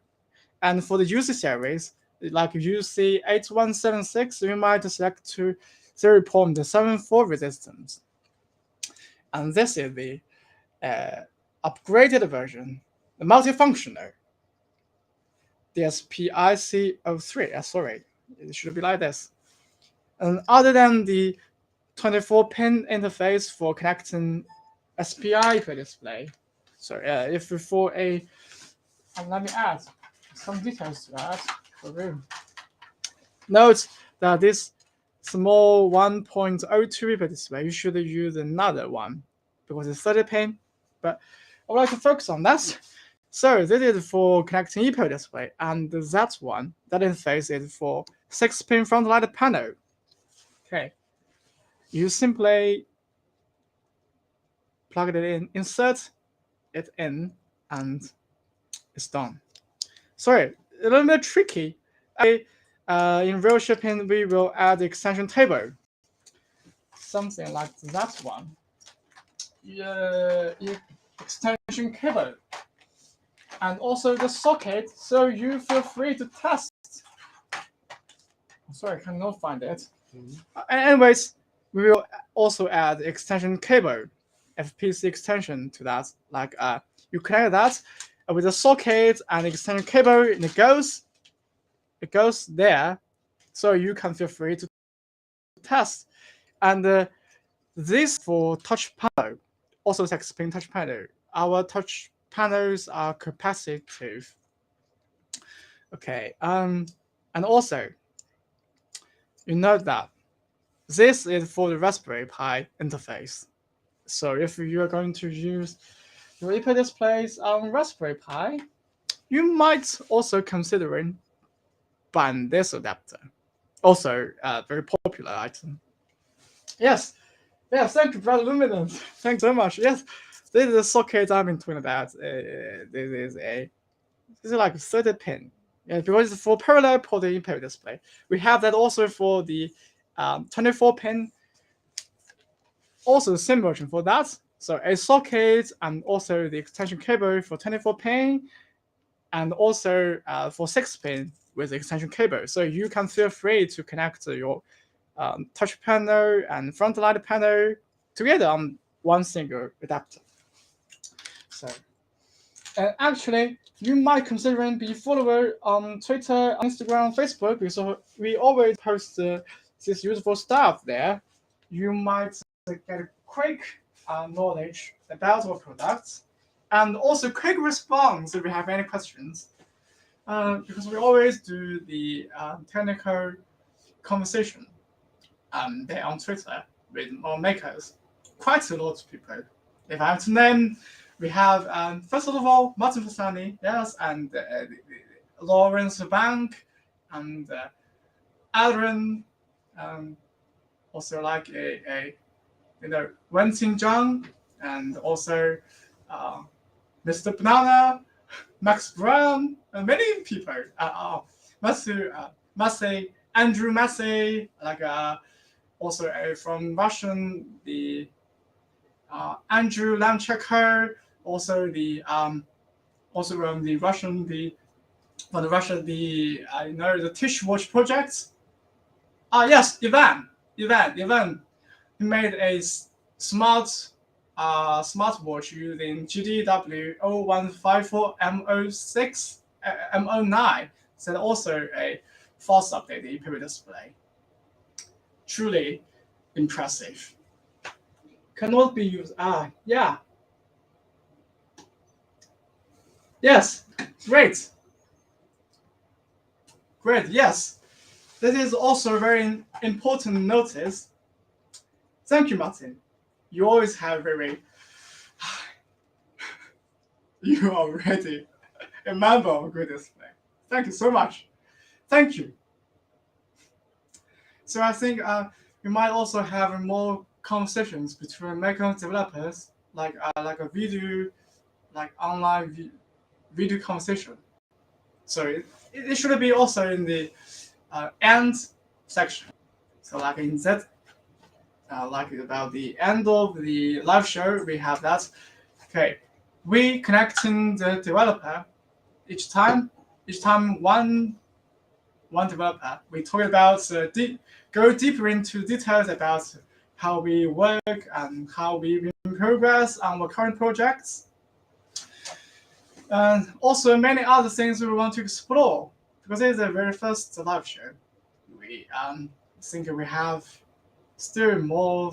and for the UC series, like you see 8176, you might select to 0.74 resistance. And this is the upgraded version, the multifunctional DSP-IC03. Sorry, it should be like this. And other than the 24-pin interface for connecting SPI per display, so if for a, let me add some details to that for room. Note that this small 1.02 per display, you should use another one because it's 30 pin. But I would like to focus on that. So this is for connecting ePro display, and that one, that interface is for 6-pin front light panel. Okay, you simply plug it in, insert it in, and it's done. Sorry, a little bit tricky. In real shipping, we will add the extension table, something like that one. Extension cable, and also the socket. So you feel free to test. Sorry, I cannot find it. Anyways, we will also add extension cable, FPC extension to that. Like you connect that with the socket and extension cable, and it goes there, so you can feel free to test. And this for touch panel, also 6-pin touch panel. Our touch panels are capacitive. Okay, and also you note that this is for the Raspberry Pi interface. So if you are going to use your ePro displays on Raspberry Pi, you might also considering buying this adapter. Also, a very popular item. Yes, thank you, Brother Luminance. Thanks so much. Yes, this is a socket I'm between that. This is like 30 pin. Yeah, because it's for parallel port ePro display. We have that also for the 24 pin. Also the same version for that. So a socket and also the extension cable for 24 pin, and also for 6 pin with the extension cable. So you can feel free to connect your touch panel and front light panel together on one single adapter. So actually, you might consider be follower on Twitter, Instagram, Facebook, because we always post this useful stuff there. You might get a quick knowledge about our products, and also quick response if you have any questions. Because we always do the technical conversation there on Twitter with our makers. Quite a lot of people. If I have to name, we have first of all Martin Fasani, yes, and Lawrence Bank, and Adrian, also like a Wenting Zhang, and also Mr. Banana, Max Brown, and many people. Massey, Andrew Massey, like also from Russian, the Andrew Lamchecker, also the also from the Russian, the Tish Watch project. Yes, Ivan. He made a smartwatch using GDW 0154 M09. So also a fast updated ePro display. Truly impressive. Cannot be used. Yeah. Yes. Great. Yes. That is also a very important notice. Thank you, Martin. You always have very. You are already a member of Good Display. Thank you so much. Thank you. So I think we might also have more conversations between maker developers, like a video, like online video conversation. So it should be also in the end section. So like in that, like about the end of the live show, we have that. Okay, we connecting the developer each time one one developer. We talk about go deeper into details about how we work and how we progress on our current projects, and also many other things we want to explore because it's the very first live show. We think we have still more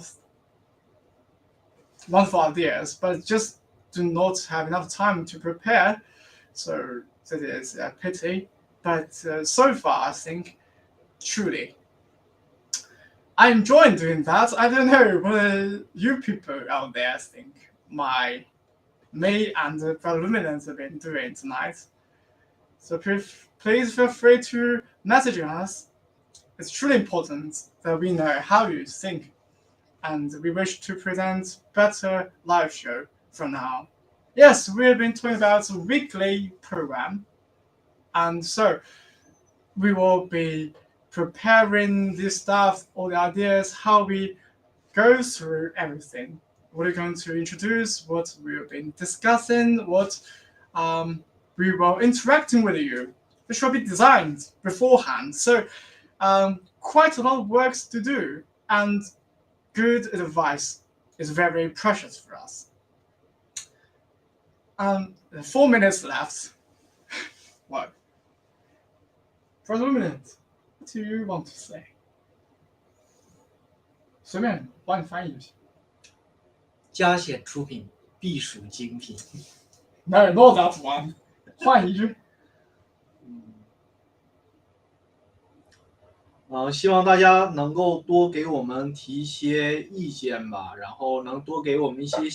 wonderful ideas, but just do not have enough time to prepare. So that is a pity. But so far, I think truly I enjoy doing that. I don't know what you people out there think me and Brother Luminance have been doing tonight. So please feel free to message us. It's truly important that we know how you think, and we wish to present better live show from now. Yes, we've been talking about a weekly program, and so we will be preparing this stuff, all the ideas, how we go through everything. What we're going to introduce, what we've been discussing, what we will interacting with you. It should be designed beforehand. So quite a lot of work to do, and good advice is very precious for us. 4 minutes left. What? For a minute, what do you want to say? 随便帮你翻译就行。嘉显出品，必属精品。No, not that one. 换一句。希望大家能够多给我们提一些意见吧，然后能多给我们一些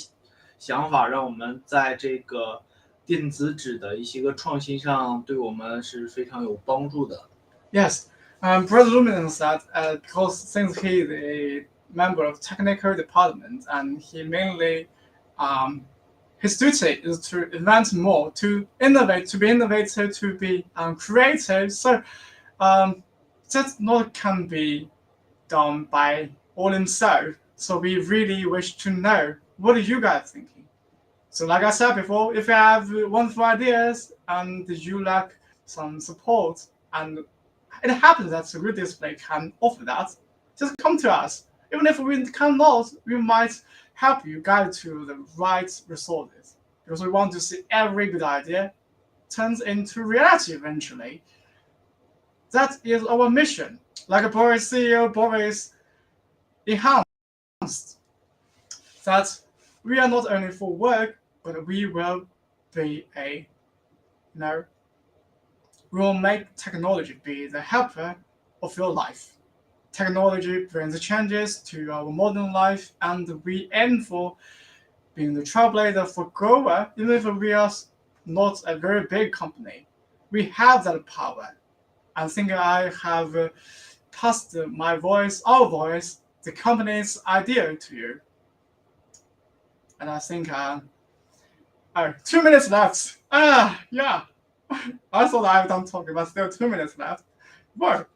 想法，让我们在这个电子纸的一些个创新上，对我们是非常有帮助的。Yes, Brother Luminance said because since he is a member of technical department and he mainly his duty is to invent more, to innovate, to be innovative, to be creative. So that not can be done by all himself. So we really wish to know what are you guys thinking. So like I said before, if you have wonderful ideas and you lack some support, and it happens that the Good Display can offer that, just come to us. Even if we cannot, we might help you guide to the right resources, because we want to see every good idea turns into reality eventually. That is our mission. Like Boris CEO Boris enhanced, that we are not only for work, but we will be we will make technology be the helper of your life. Technology brings changes to our modern life, and we aim for being the trailblazer for grower, even if we are not a very big company. We have that power. I think I have passed my voice, our voice, the company's idea to you. And I think 2 minutes left. Yeah. I thought I was done talking, but still 2 minutes left. Well,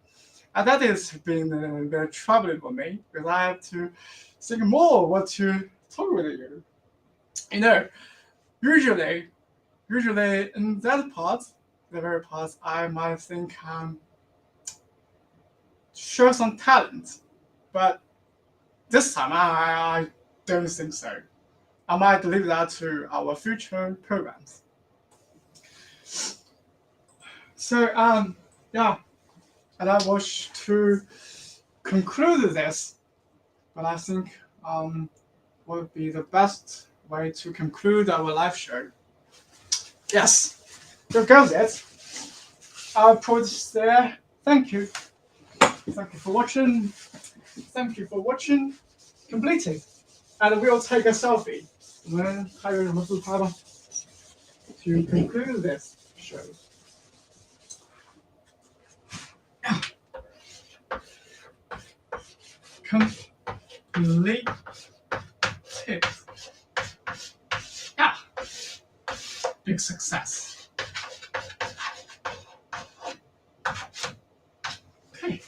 and that is been very troubling for me, because I have to think more what to talk with you. Usually in that part, the very part, I might think show some talent, but this time I don't think so. I might leave that to our future programs. So yeah, and I wish to conclude this, but I think would be the best way to conclude our live show. Yes, there goes it. I'll put there. Thank you. Thank you for watching. Thank you for watching. Completed. And we'll take a selfie. To conclude this show. Complete. Yeah. Big success. Okay.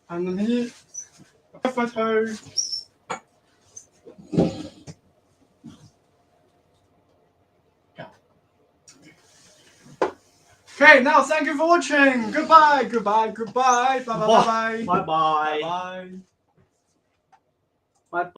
And here, a photo. Yeah. Okay, now thank you for watching. Goodbye, goodbye, goodbye. Bye bye bye bye. Bye bye. Bye. Bye.